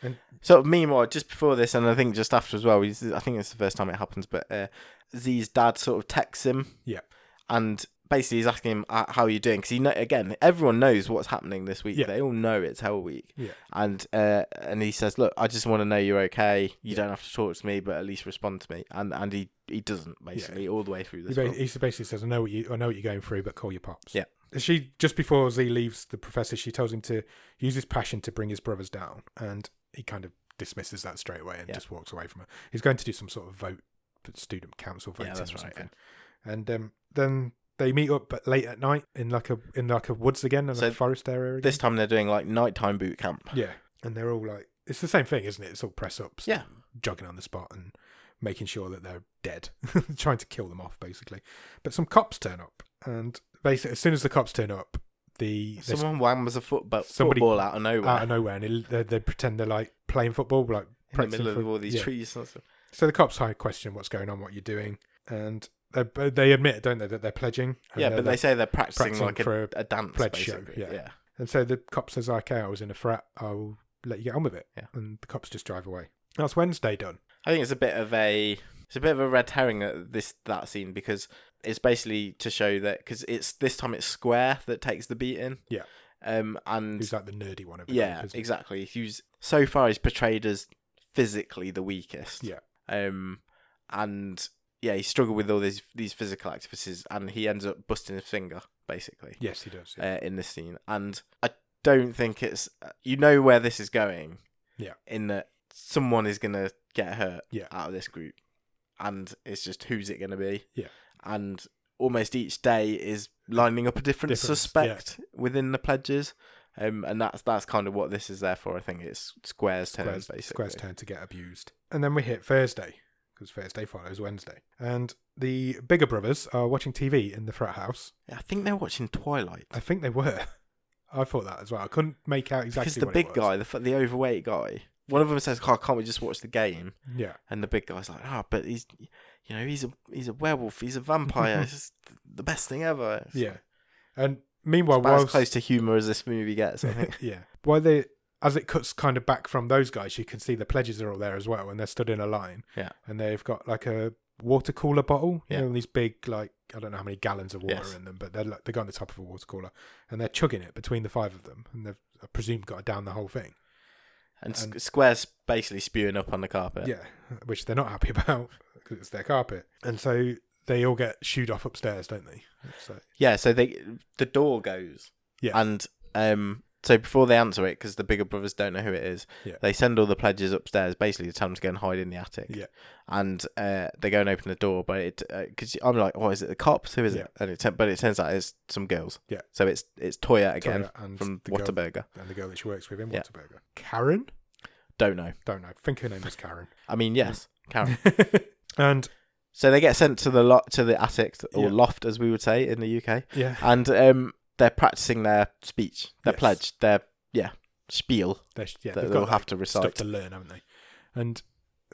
And so meanwhile, just before this, and I think just after as well, I think it's the first time it happens, but Z's dad sort of texts him. Yeah. And basically he's asking him, how are you doing? Because again, everyone knows what's happening this week. Yeah. They all know it's Hell Week. Yeah. And he says, look, I just want to know you're okay. You don't have to talk to me, but at least respond to me. And he doesn't, basically, all the way through this. He basically says, I know what you're going through, but call your pops. Yeah. She, just before Z leaves the professor, she tells him to use his passion to bring his brothers down, and he kind of dismisses that straight away and just walks away from her. He's going to do some sort of student council voting or something. Yeah. And then they meet up late at night in like a woods again, in a forest area again. This time they're doing like nighttime boot camp. Yeah. And they're all like, it's the same thing, isn't it? It's all press ups. Yeah. Jogging on the spot and making sure that they're dead, trying to kill them off, basically. But some cops turn up, and basically, as soon as the cops turn up, someone whams a football out of nowhere. And they pretend they're like playing football, like in the middle of all these trees. And stuff. So the cops question what's going on, what you're doing, and they admit, don't they, that they're pledging. Yeah, but they say they're practicing like for a dance pledge basically. show. Yeah. And so the cop says, "Okay, I was in a frat. I'll let you get on with it." Yeah. And the cops just drive away. That's Wednesday done. I think it's a bit of a red herring that scene, because it's basically to show that, because this time it's Square that takes the beating. Yeah. And who's like the nerdy one of it. Yeah, exactly. So far he's portrayed as physically the weakest. Yeah. And yeah, he struggled with all these physical activities, and he ends up busting his finger, basically. Yes, he does. Yeah. In this scene, and I don't think it's where this is going. Yeah. In that someone is gonna get hurt. Yeah. Out of this group, and it's just who's it gonna be? Yeah. And almost each day is lining up a different suspect within the pledges. And that's kind of what this is there for. I think it's Square's turn, basically. Square's turn to get abused. And then we hit Thursday, because Thursday follows Wednesday. And the bigger brothers are watching TV in the frat house. Yeah, I think they're watching Twilight. I think they were. I thought that as well. I couldn't make out exactly what it was. Because the big guy, the overweight guy, one of them says, can't we just watch the game? Yeah. And the big guy's like, but he's a werewolf, he's a vampire, it's just the best thing ever. Yeah. And meanwhile, it's about as close to humour as this movie gets, I think. Yeah. As it cuts kind of back from those guys, you can see the pledges are all there as well, and they're stood in a line. Yeah. And they've got like a water cooler bottle, yeah. These big, like, I don't know how many gallons of water in them, but they go on the top of a water cooler, and they're chugging it between the five of them, and they've, I presume, got to down the whole thing. And Square's basically spewing up on the carpet. Yeah, which they're not happy about because it's their carpet. And so they all get shooed off upstairs, don't they? So the door goes. Yeah. And so before they answer it, because the bigger brothers don't know who it is, they send all the pledges upstairs, basically to tell them to go and hide in the attic. Yeah. And they go and open the door, but because I'm like, is it the cops? Who is it? And but it turns out it's some girls. Yeah. So it's Toya again from Whataburger. And the girl that she works with in Whataburger. Karen? Don't know. I think her name was Karen. I mean, yes, Karen. And so they get sent to the attic, or loft, as we would say in the UK. Yeah. And they're practicing their speech, their pledge, their spiel. They'll have to recite. Stuff to learn, haven't they? And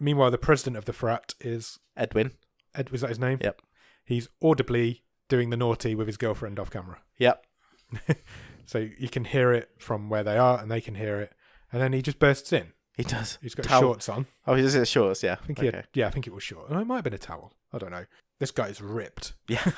meanwhile, the president of the frat is Edwin. Was that his name? Yep. he's audibly doing the naughty with his girlfriend off camera. Yep. So you can hear it from where they are, and they can hear it. And then he just bursts in. He does. He's got shorts on. Oh, is it shorts? Yeah. I think I think it was short. It might have been a towel. I don't know. This guy's ripped. Yeah.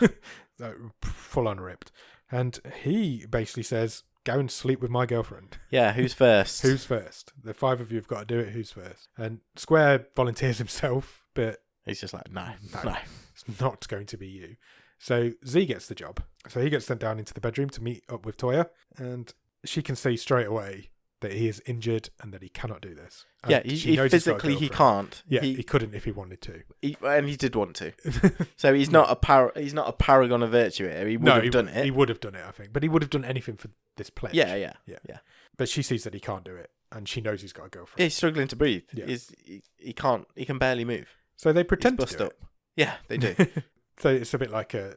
Full on ripped. And he basically says, go and sleep with my girlfriend. Yeah, who's first? Who's first? The 5 of you have got to do it. Who's first? And Square volunteers himself, but he's just like, no. It's not going to be you. So Z gets the job. So he gets sent down into the bedroom to meet up with Toya, and she can see straight away that he is injured and that he cannot do this. And yeah, he physically he can't. Yeah, he couldn't if he wanted to. And he did want to. So he's not a paragon of virtue here. He would have done it. He would have done it, I think. But he would have done anything for this pledge. Yeah. But she sees that he can't do it, and she knows he's got a girlfriend. Yeah, he's struggling to breathe. Yeah. He can't. He can barely move. So they pretend to do up. Yeah, they do. So it's a bit like they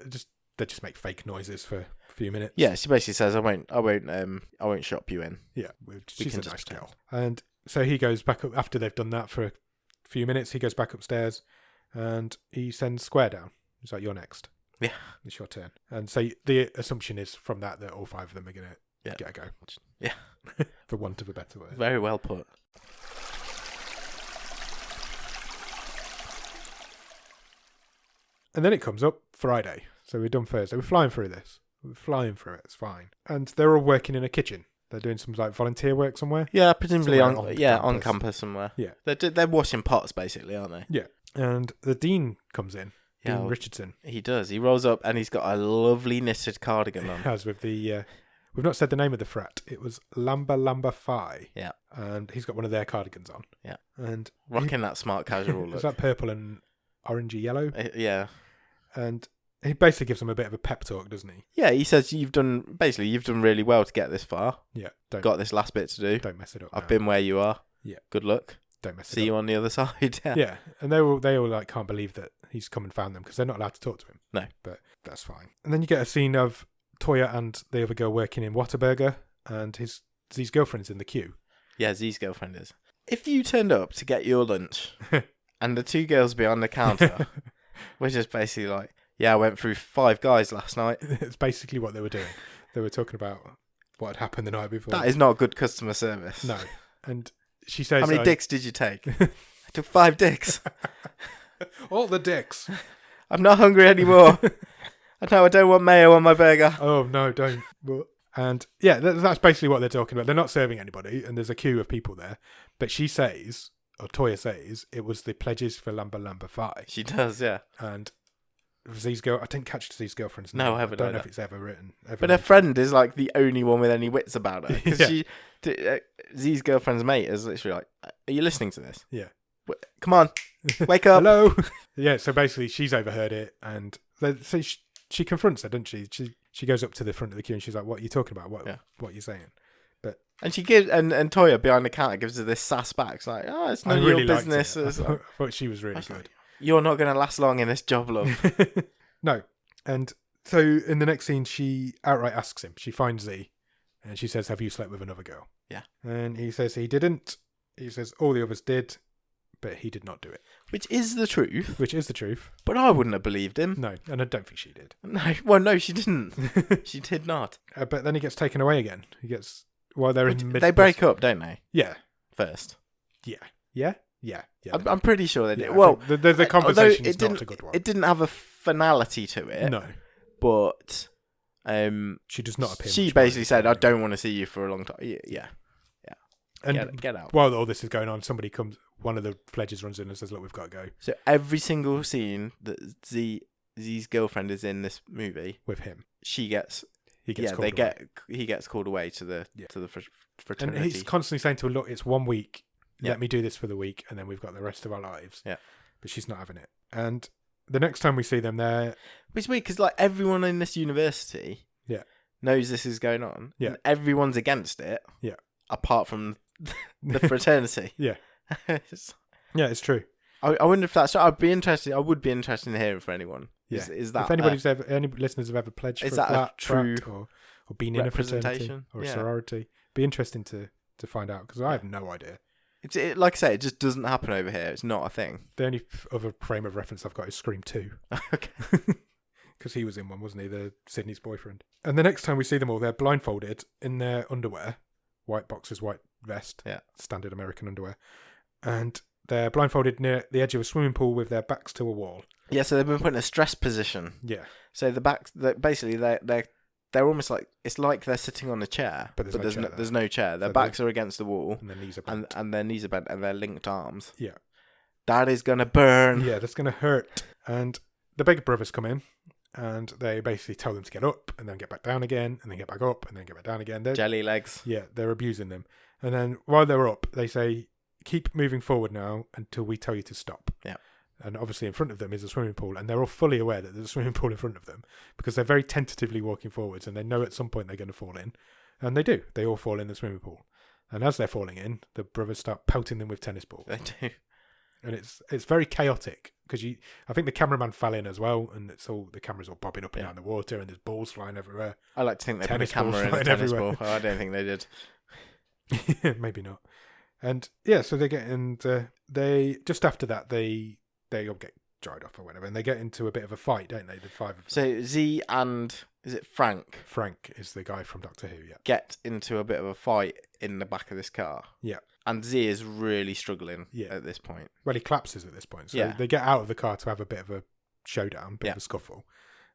just make fake noises for a few minutes. Yeah, she basically says, "I won't shop you in." Yeah, she's a nice girl. And so he goes back up after they've done that for a few minutes. He goes back upstairs, and he sends Square down. He's like, "You're next. Yeah, it's your turn." And so the assumption is from that all 5 of them are gonna get a go. Yeah, for want of a better word. Very well put. And then it comes up Friday. So we're done Thursday. We're flying through this. We're flying through it. It's fine. And they're all working in a kitchen. They're doing some like volunteer work somewhere. Yeah, presumably somewhere on campus somewhere. Yeah. They're washing pots basically, aren't they? Yeah. And the dean comes in. Yeah, Dean Richardson. He does. He rolls up and he's got a lovely knitted cardigan on. As with the... we've not said the name of the frat. It was Lamba Phi. Yeah. And he's got one of their cardigans on. Yeah. And rocking that smart casual look. Is that purple and orangey yellow? Yeah. And he basically gives them a bit of a pep talk, doesn't he? Yeah, he says you've done really well to get this far. Yeah. Got this last bit to do. Don't mess it up. I've been where you are. Yeah. Good luck. Don't mess it up. See you on the other side. Yeah. And they all like can't believe that he's come and found them because they're not allowed to talk to him. No. But that's fine. And then you get a scene of Toya and the other girl working in Whataburger, and Z's girlfriend's in the queue. Yeah, Z's girlfriend is. If you turned up to get your lunch and the 2 girls behind the counter were just basically like, yeah, I went through 5 guys last night. It's basically what they were doing. They were talking about what had happened the night before. That is not good customer service. No. And she says... How many dicks did you take? I took 5 dicks. All the dicks. I'm not hungry anymore. I don't want mayo on my burger. Oh, no, don't. And yeah, that's basically what they're talking about. They're not serving anybody, and there's a queue of people there. But she says, or Toya says, it was the pledges for Lamba Phi. She does, yeah. And Z's I didn't catch Z's girlfriend's name. No, I haven't. I don't know if it's ever written. But her friend is like the only one with any wits about her. Because Z's girlfriend's mate is literally like, are you listening to this? Yeah. Come on, wake up. Hello. Yeah, so basically she's overheard it, and so she confronts her, doesn't she? She goes up to the front of the queue and she's like, what are you talking about? What are you saying? And she gives and Toya behind the counter gives her this sass back. It's like, oh, it's none of your business. I thought she was really good. Like, you're not going to last long in this job, love. No. And so in the next scene, she outright asks him. She finds Z and she says, have you slept with another girl? Yeah. And he says he didn't. He says all the others did, but he did not do it. Which is the truth. But I wouldn't have believed him. No, and I don't think she did. No, she didn't. She did not. But then he gets taken away again. They're in mid. They break up, don't they? Yeah. First. Yeah. I'm pretty sure they did. Yeah, well, the conversation is not a good one. It didn't have a finality to it. No. But she does not appear. She basically said, I don't want to see you for a long time. Yeah. And get out. While all this is going on, one of the pledges runs in and says, look, we've got to go. So every single scene that Z's girlfriend is in this movie with him, he gets called away to the fraternity. And he's constantly saying to her, look, it's 1 week. Let me do this for the week, and then we've got the rest of our lives. Yeah. But she's not having it. And the next time we see them, it's weird because like everyone in this university knows this is going on. Yeah. And everyone's against it. Yeah. Apart from the fraternity. Yeah. Yeah, it's true. I wonder if that's. I would be interested in hearing from anyone. Yeah. Is that if any listeners have ever pledged for a true or been in a fraternity or a sorority, be interesting to find out because I have no idea. Like I say, it just doesn't happen over here. It's not a thing. The only other frame of reference I've got is Scream 2. Okay. because he was in one, wasn't he? The Sydney's boyfriend. And the next time we see them all, they're blindfolded in their underwear, white boxers, white vest, standard American underwear, and they're blindfolded near the edge of a swimming pool with their backs to a wall. Yeah, so they've been put in a stress position. Yeah. So basically they're almost like, it's like they're sitting on a chair, but there's no chair. Their backs are against the wall, and their knees are bent. And their knees are bent, and they're linked arms. Yeah. That is gonna burn. Yeah, that's gonna hurt. And the big brothers come in, and they basically tell them to get up, and then get back down again, and then get back up, and then get back down again. Jelly legs. Yeah, they're abusing them. And then while they're up, they say, keep moving forward now until we tell you to stop. Yeah. And obviously in front of them is a swimming pool, and they're all fully aware that there's a swimming pool in front of them, because they're very tentatively walking forwards, and they know at some point they're going to fall in. And they do. They all fall in the swimming pool. And as they're falling in, the brothers start pelting them with tennis balls. They do. And it's very chaotic, because I think the cameraman fell in as well, and the camera's all bobbing up and down the water, and there's balls flying everywhere. I like to think they put a camera in a tennis ball. Oh, I don't think they did. Maybe not. And yeah, so they get into just after that they all get dried off or whatever, and they get into a bit of a fight, don't they? The five of them. So Z and is it Frank? Frank is the guy from Doctor Who. Yeah. Get into a bit of a fight in the back of this car. Yeah. And Z is really struggling at this point. Well, he collapses at this point. So they get out of the car to have a bit of a showdown, bit of a scuffle.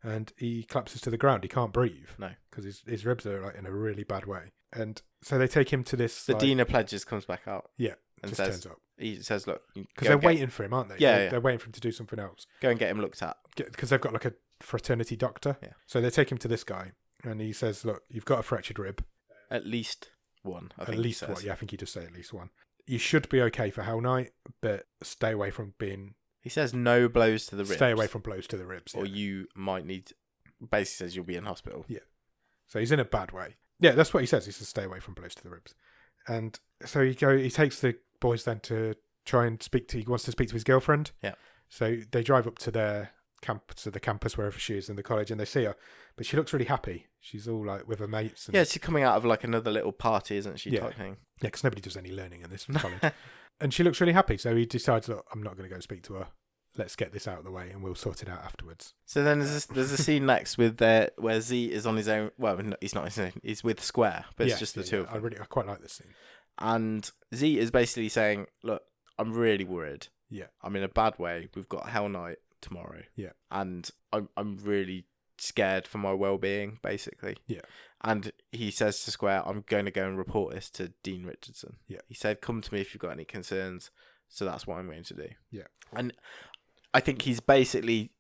And he collapses to the ground. He can't breathe. No. Because his ribs are like in a really bad way. And so they take him to this... The Dean of Pledges comes back out. Yeah. And turns up. He says, look... Because they're waiting for him, aren't they? Yeah, They're waiting for him to do something else. Go and get him looked at. Because they've got like a fraternity doctor. Yeah. So they take him to this guy. And he says, look, you've got a fractured rib. At least one, I think. At least one. Yeah, I think he does say at least one. You should be okay for Hell Night, but stay away from being... He says no blows to the ribs. Stay away from blows to the ribs. Or you might need... Basically says you'll be in hospital. Yeah. So he's in a bad way. Yeah, that's what he says. He says stay away from blows to the ribs. And so he takes the boys then to try and he wants to speak to his girlfriend. Yeah. So they drive up to the campus, wherever she is in the college, and they see her. But she looks really happy. She's all like with her mates. And, yeah, she's coming out of like another little party, isn't she, type thing? Yeah, because nobody does any learning in this college. And she looks really happy. So he decides, look, I'm not going to go speak to her. Let's get this out of the way and we'll sort it out afterwards. So then there's a scene next with where Z is on his own. Well, he's not his own. He's with Square, but it's just the two of them. I quite like this scene. And Z is basically saying, look, I'm really worried. Yeah. I'm in a bad way. We've got Hell Night tomorrow. Yeah. And I'm really scared for my well-being, basically. Yeah. And he says to Square, I'm going to go and report this to Dean Richardson. Yeah. He said, come to me if you've got any concerns. So that's what I'm going to do. Yeah. And I think he's basically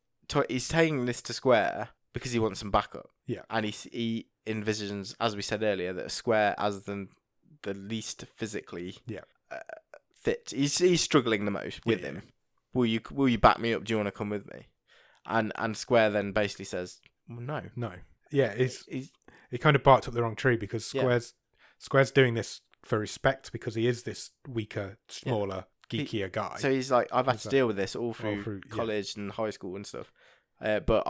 he's taking this to Square because he wants some backup. Yeah. And he envisions, as we said earlier, that Square as the least physically fit. He's struggling the most with him. Will you back me up? Do you want to come with me? And Square then basically says, well, no. Yeah, he kind of barked up the wrong tree, because Square's doing this for respect, because he is this weaker, smaller, geekier guy. So he's like, I've had to deal with this all through college and high school and stuff. But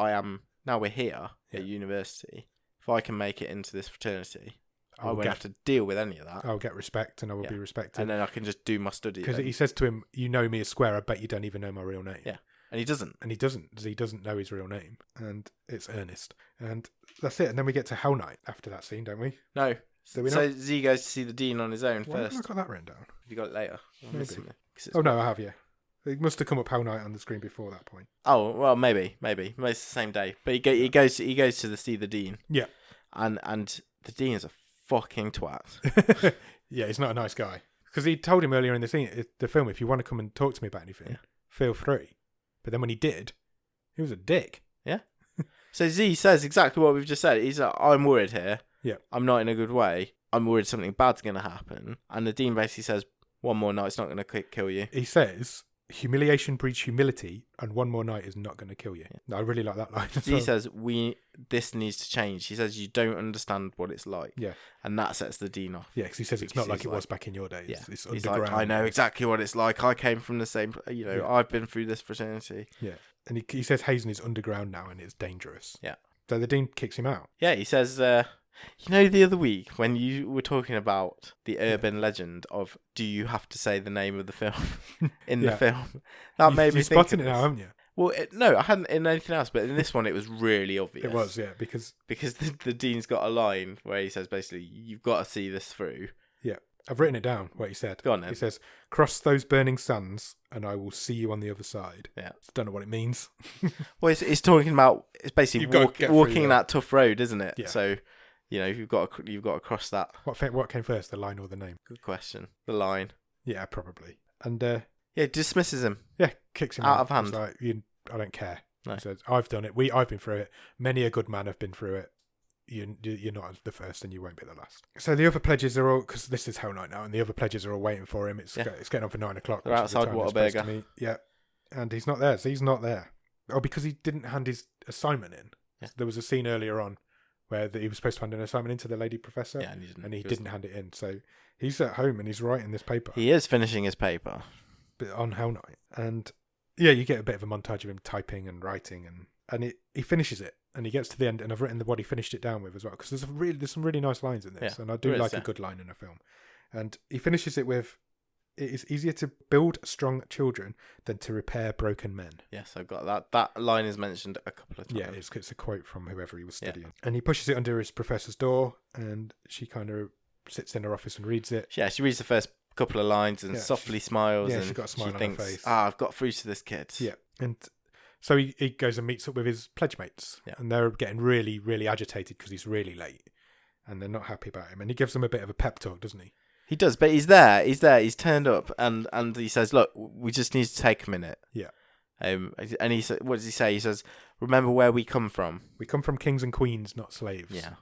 now we're here at university. If I can make it into this fraternity, I won't have to deal with any of that. I'll get respect and I will be respected. And then I can just do my study. Because he says to him, you know me as Square, I bet you don't even know my real name. Yeah. And he doesn't. He doesn't know his real name. And it's Ernest. And that's it. And then we get to Hell Night after that scene, don't we? No. Do we so Z goes to see the Dean on his own first. Have I got that written down? Have you got it later? Maybe. Oh, no, I have, yeah. It must have come up Hell Night on the screen before that point. Oh, well, maybe. Maybe it's the same day. But he goes to see the Dean. Yeah. And the Dean is a fucking twat. Yeah, he's not a nice guy. Because he told him earlier in the film, if you want to come and talk to me about anything, feel free. But then when he did, he was a dick. Yeah. So Z says exactly what we've just said. He's like, I'm worried here. Yeah. I'm not in a good way. I'm worried something bad's going to happen. And the Dean basically says, one more night's not going to kill you. He says, humiliation breeds humility, and one more night is not going to kill you. Yeah. I really like that line. He says, this needs to change. He says, you don't understand what it's like. Yeah. And that sets the Dean off. Yeah, because he says it's not like it was back in your days. Yeah. It's He's underground. like, I know exactly what it's like. I came from the same, I've been through this fraternity. Yeah. And he says Hazen is underground now and it's dangerous. Yeah. So the Dean kicks him out. Yeah, he says, the other week when you were talking about the urban legend of, do you have to say the name of the film in the film? That made me think spotting it now, haven't you? Well, no, I hadn't in anything else, but in this one it was really obvious. It was, yeah, because the dean's got a line where he says basically, "You've got to see this through." yeah, I've written it down. What he said. Go on then. He says, "Cross those burning sands, and I will see you on the other side." Yeah. Don't know what it means. Well, it's talking about it's basically You've got to get walking through that tough road, isn't it? Yeah. So, you've got to cross that. What came first, the line or the name? Good question. The line. Yeah, probably. And dismisses him. yeah, kicks him Out out of hand. He's like, I don't care. No. He says, I've done it. I've been through it. Many a good man have been through it. You're not the first, and you won't be the last. So the other pledges are all, because this is Hell Night now, and the other pledges are all waiting for him. It's getting on for 9 o'clock. They're outside Whataburger. Yeah, and he's not there. So he's not there. Oh, because he didn't hand his assignment in. Yeah. So there was a scene earlier on where he was supposed to hand an assignment in to the lady professor. Yeah, and he didn't. And he didn't hand it in. So he's at home and he's writing this paper. He is finishing his paper. On Hell Night. And yeah, you get a bit of a montage of him typing and writing, and he finishes it, and he gets to the end, and I've written what he finished it down with as well, because there's some really nice lines in this, and I do like a good line in a film. And he finishes it with, "It is easier to build strong children than to repair broken men." Yes, I've got that. That line is mentioned a couple of times. Yeah, it's a quote from whoever he was studying. And he pushes it under his professor's door, and she kind of sits in her office and reads it. Yeah, she reads the first couple of lines and softly smiles. Yeah, and she's got a smile she on thinks, her face. I've got through to this kid. Yeah, and so he goes and meets up with his pledge mates, and they're getting really, really agitated because he's really late, and they're not happy about him. And he gives them a bit of a pep talk, doesn't he? He does, but he's there. He's turned up, and he says, "Look, we just need to take a minute." Yeah. And he said, "What does he say?" He says, "Remember where we come from. We come from kings and queens, not slaves." Yeah,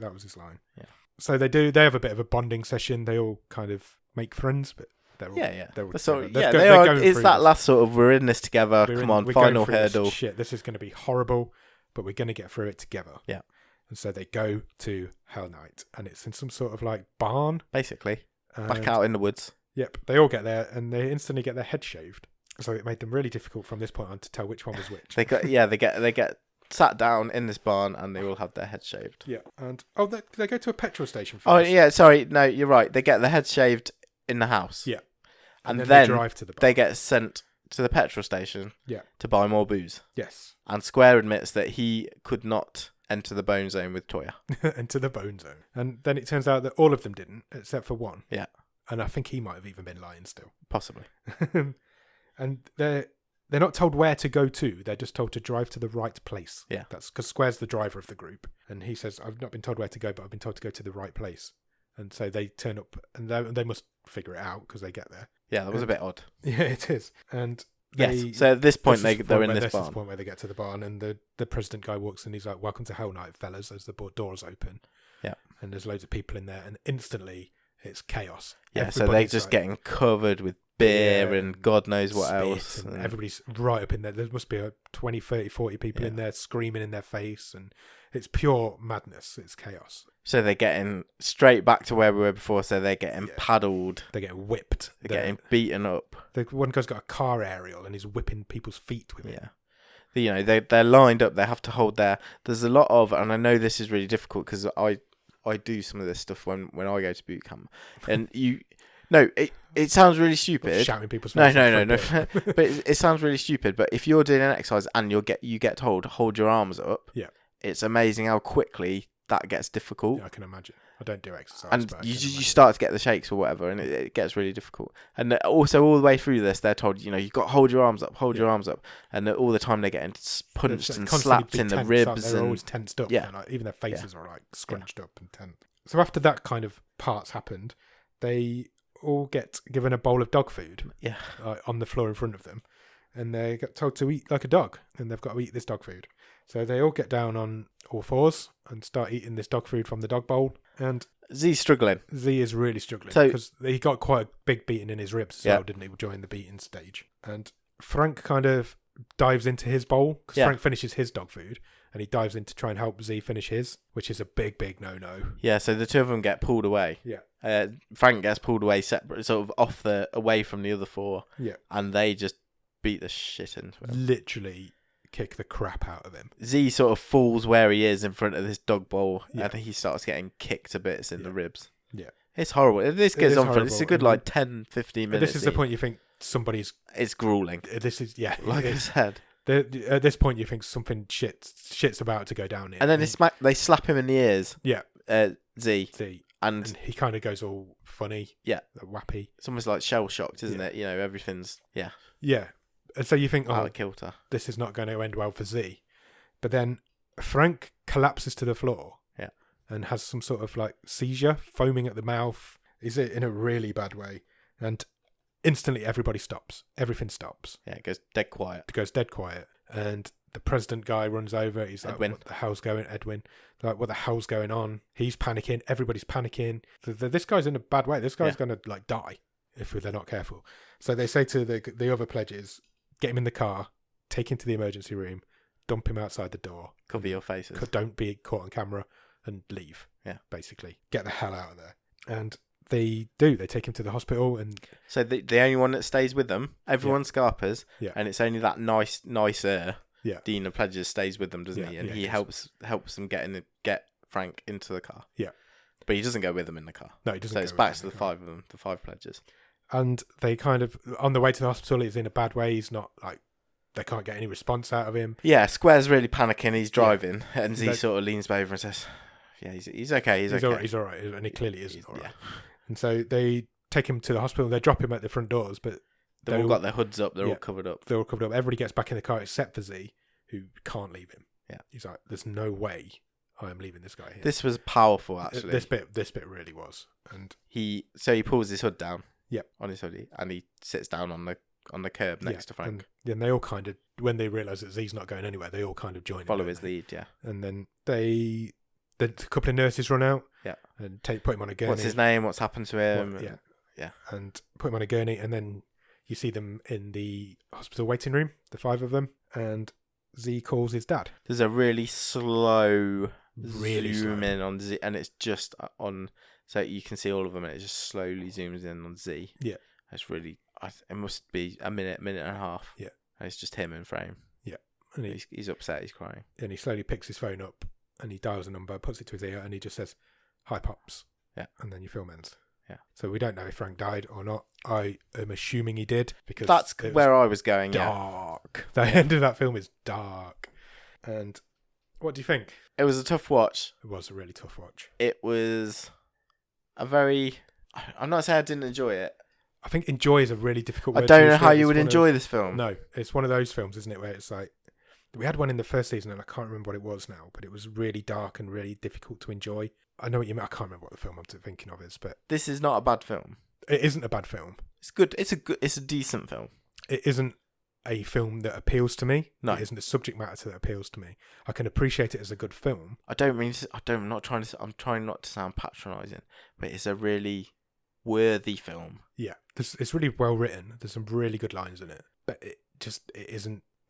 that was his line. Yeah. So they have a bit of a bonding session. They all kind of make friends, but they're all, They're all they are. It's that last sort of we're in this together. Come on, final hurdle. Shit, this is going to be horrible, but we're going to get through it together. Yeah. And so they go to Hell Night, and it's in some sort of like barn, basically, back out in the woods. Yep. They all get there, and they instantly get their head shaved. So it made them really difficult from this point on to tell which one was which. They get sat down in this barn, and they all have their heads shaved. Yeah. And they go to a petrol station first. Oh yeah, sorry, no, you're right. They get their heads shaved in the house. Yeah. And then they drive to the bar. They get sent to the petrol station. Yeah. To buy more booze. Yes. And Square admits that he could not enter the bone zone with Toya. Enter the bone zone. And then it turns out that all of them didn't, except for one. Yeah. And I think he might have even been lying still. Possibly. And they're not told where to go to. They're just told to drive to the right place. Yeah. That's because Square's the driver of the group. And he says, I've not been told where to go, but I've been told to go to the right place. And so they turn up, and they must figure it out because they get there. Yeah, that was a bit odd. Yeah, it is. And so at this point, they're in this barn. This is the point where they get to the barn, and the president guy walks in. He's like, "Welcome to Hell Night, fellas," as the doors open. Yeah. And there's loads of people in there, and instantly it's chaos. Yeah, so they're just getting covered with beer and God knows what else. And everybody's right up in there. There must be 20, 30, 40 people in there screaming in their face, and it's pure madness. It's chaos. So they're getting straight back to where we were before, so they're getting paddled. They're getting whipped. They're getting beaten up. The one guy's got a car aerial, and he's whipping people's feet with it. Yeah. They're lined up. They have to hold there's a lot of, and I know this is really difficult because I do some of this stuff when I go to boot camp, and it sounds really stupid. Shouting people's no. But it sounds really stupid. But if you're doing an exercise and you get told hold your arms up, it's amazing how quickly that gets difficult. Yeah, I can imagine. I don't do exercise, and but you start to get the shakes or whatever, and it gets really difficult. And also all the way through this, they're told you've got to hold your arms up, your arms up, and all the time they're getting punched and slapped in the ribs. They're always tensed up. Yeah, even their faces are like scrunched up and tense. So after that kind of parts happened, they all get given a bowl of dog food. Yeah, on the floor in front of them, and they get told to eat like a dog, and they've got to eat this dog food. So they all get down on all fours and start eating this dog food from the dog bowl. And Z's struggling. Z is really struggling because he got quite a big beating in his ribs as well, didn't he, during the beating stage. And Frank kind of dives into his bowl because Frank finishes his dog food, and he dives in to try and help Z finish his, which is a big, big no-no. Yeah, so the two of them get pulled away. Yeah. Frank gets pulled away separate, sort of away from the other four. Yeah. And they just beat the shit into him. Literally kick the crap out of him. Z sort of falls where he is in front of this dog bowl, and he starts getting kicked to bits in the ribs. Yeah. It's horrible. This goes on for... It's a good, 10, 15 minutes. This is the point you think somebody's... It's grueling. This is, Like I said. At this point, you think something shit's about to go down here. And then they slap him in the ears. Yeah. Z. And he kind of goes all funny. Yeah. Wappy. It's almost like shell shocked, isn't it? Everything's Yeah. And so you think, out of kilter. This is not going to end well for Z. But then Frank collapses to the floor. Yeah. And has some sort of like seizure, foaming at the mouth. Is it in a really bad way? And instantly everybody stops. Everything stops. Yeah, it goes dead quiet. And the president guy runs over. He's like, Edwin. What the hell's going on? He's panicking. Everybody's panicking. This guy's in a bad way. This guy's going to like die if they're not careful. So they say to the other pledges, get him in the car, take him to the emergency room, dump him outside the door. Cover your faces. Don't be caught on camera and leave. Yeah. Basically. Get the hell out of there. And they do. They take him to the hospital, and so the only one that stays with them, everyone scarpers, and it's only that nicer Dean of Pledges stays with them, doesn't he? And he helps them get Frank into the car. Yeah, but he doesn't go with them in the car. No, he doesn't. So it's back to the five of them, the five pledges. And they kind of on the way to the hospital. He's in a bad way. He's not like they can't get any response out of him. Yeah, Square's really panicking. He's driving, and Z sort of leans over and says, "Yeah, he's okay. He's okay. He's all right." And he clearly isn't all right. Yeah. And so they take him to the hospital. They drop him at the front doors, but they've all got their hoods up. They're all covered up. They're all covered up. Everybody gets back in the car except for Z, who can't leave him. Yeah, he's like, "There's no way I am leaving this guy here." This was powerful, actually. This bit really was. And he pulls his hood down. Yeah, on his hoodie, and he sits down on the curb next to Frank. And then they all kind of, when they realise that Z's not going anywhere, they all kind of join. Follow his lead, yeah. And then a couple of nurses run out. Yeah. And put him on a gurney. What's his name? What's happened to him? Yeah. And put him on a gurney, and then you see them in the hospital waiting room, the five of them, and Z calls his dad. There's a really slow zoom in on Z, and it's just on, so you can see all of them, and it just slowly zooms in on Z. Yeah. It's really, it must be a minute and a half. Yeah. And it's just him in frame. Yeah. And he's upset, he's crying. And he slowly picks his phone up, and he dials a number, puts it to his ear, and he just says, "Hi, Pops." Yeah. And then your film ends. Yeah. So we don't know if Frank died or not. I am assuming he did, because that's where I was going. Dark. The end of that film is dark. And what do you think? It was a tough watch. It was a really tough watch. It was a very... I'm not saying I didn't enjoy it. I think enjoy is a really difficult word. I don't know how you would enjoy this film. No, it's one of those films, isn't it, where it's like... We had one in the first season, and I can't remember what it was now, but it was really dark and really difficult to enjoy. I know what you mean. I can't remember what the film I'm thinking of is, but... This is not a bad film. It isn't a bad film. It's good. It's a decent film. It isn't a film that appeals to me. No. It isn't a subject matter that appeals to me. I can appreciate it as a good film. I'm trying not to sound patronising, but it's a really worthy film. Yeah. It's really well written. There's some really good lines in it, but it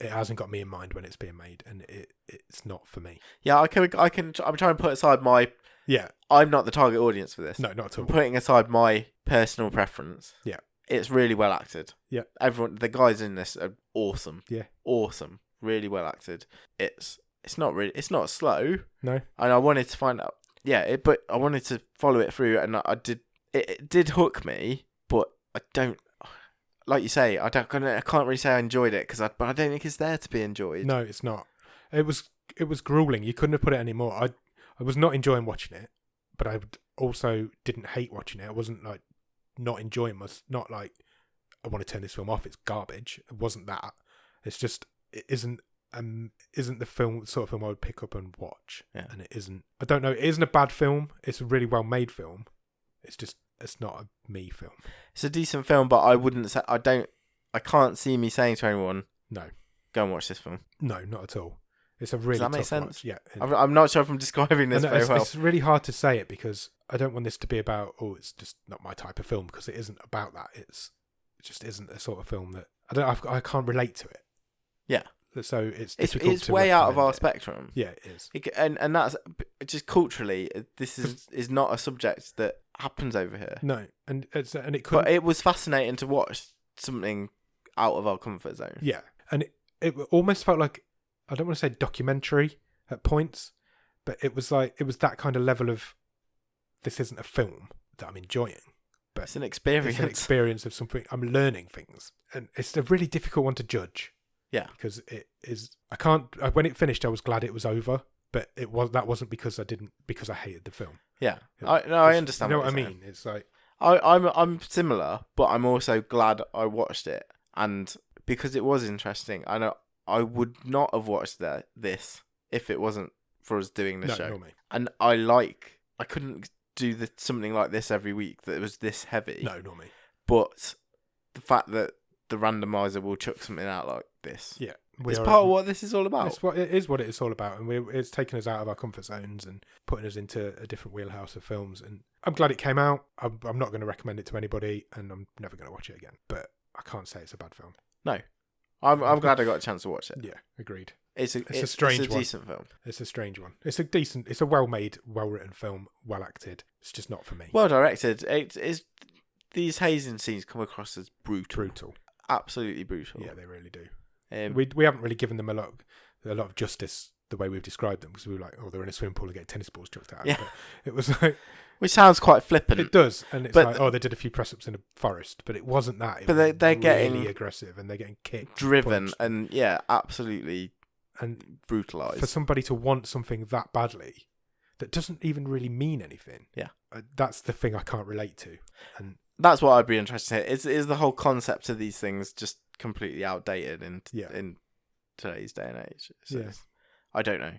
hasn't got me in mind when it's being made, and it's not for me. Yeah, I'm trying to put aside my... Yeah. I'm not the target audience for this. No, not at all. I'm putting aside my personal preference. Yeah. It's really well acted. Yeah. The guys in this are awesome. Yeah. Awesome. Really well acted. It's not slow. No. And I wanted to find out. Yeah, but I wanted to follow it through, and I did. It did hook me, but I don't... Like you say, I can't really say I enjoyed it, but I don't think it's there to be enjoyed. No, it's not. It was grueling. You couldn't have put it any more. I was not enjoying watching it, but I also didn't hate watching it. I wasn't like not enjoying it. Not like I want to turn this film off. It's garbage. It wasn't that. It's just it isn't the sort of film I would pick up and watch. Yeah. And it isn't. I don't know. It isn't a bad film. It's a really well made film. It's not a me film. It's a decent film, but I wouldn't say I can't see me saying to anyone, no, go and watch this film. No, not at all. It's a really Does that make tough sense? watch. Yeah. I'm not sure if I'm describing this very well. It's really hard to say it because I don't want this to be about, it's just not my type of film, because it isn't about that. It just isn't a sort of film that I can't relate to it. Yeah. So it's difficult. It's way out of our spectrum. Yeah, it is. And that's just culturally, this is not a subject that happens over here. No, and it could. But it was fascinating to watch something out of our comfort zone. Yeah, and it almost felt like, I don't want to say documentary at points, but it was that kind of level of, this isn't a film that I'm enjoying, but it's an experience. It's an experience of something. I'm learning things, and it's a really difficult one to judge. Yeah. Because it is. When it finished, I was glad it was over, but that wasn't because I hated the film. Yeah. I understand. You know what what I you're mean? saying. It's like I'm similar, but I'm also glad I watched it, and because it was interesting. I know I would not have watched this if it wasn't for us doing the show. Nor me. And I couldn't do something like this every week that was this heavy. No, nor me. But the fact that the randomizer will chuck something out like this, Yeah, it's part of what this is all about. It is what it's all about, and it's taken us out of our comfort zones and putting us into a different wheelhouse of films. And I'm glad it came out. I'm not going to recommend it to anybody, and I'm never going to watch it again. But I can't say it's a bad film. No, I'm glad I got a chance to watch it. Yeah, agreed. It's a strange one. Decent film. It's a strange one. It's a well-made, well-written film, well acted. It's just not for me. Well directed. These hazing scenes come across as brutal. Absolutely brutal. Yeah, they really do. We haven't really given them a lot of justice the way we've described them, because we were like, oh, they're in a swimming pool and get tennis balls chucked out. Yeah. But it was like, which sounds quite flippant. It does, and it's they did a few press ups in a forest, but it wasn't that. It was they're really getting aggressive, and they're getting kicked, driven, punched. and absolutely, and brutalized. For somebody to want something that badly, that doesn't even really mean anything. Yeah, that's the thing I can't relate to, and that's what I'd be interested in. Is the whole concept of these things just completely outdated in today's day and age? I don't know.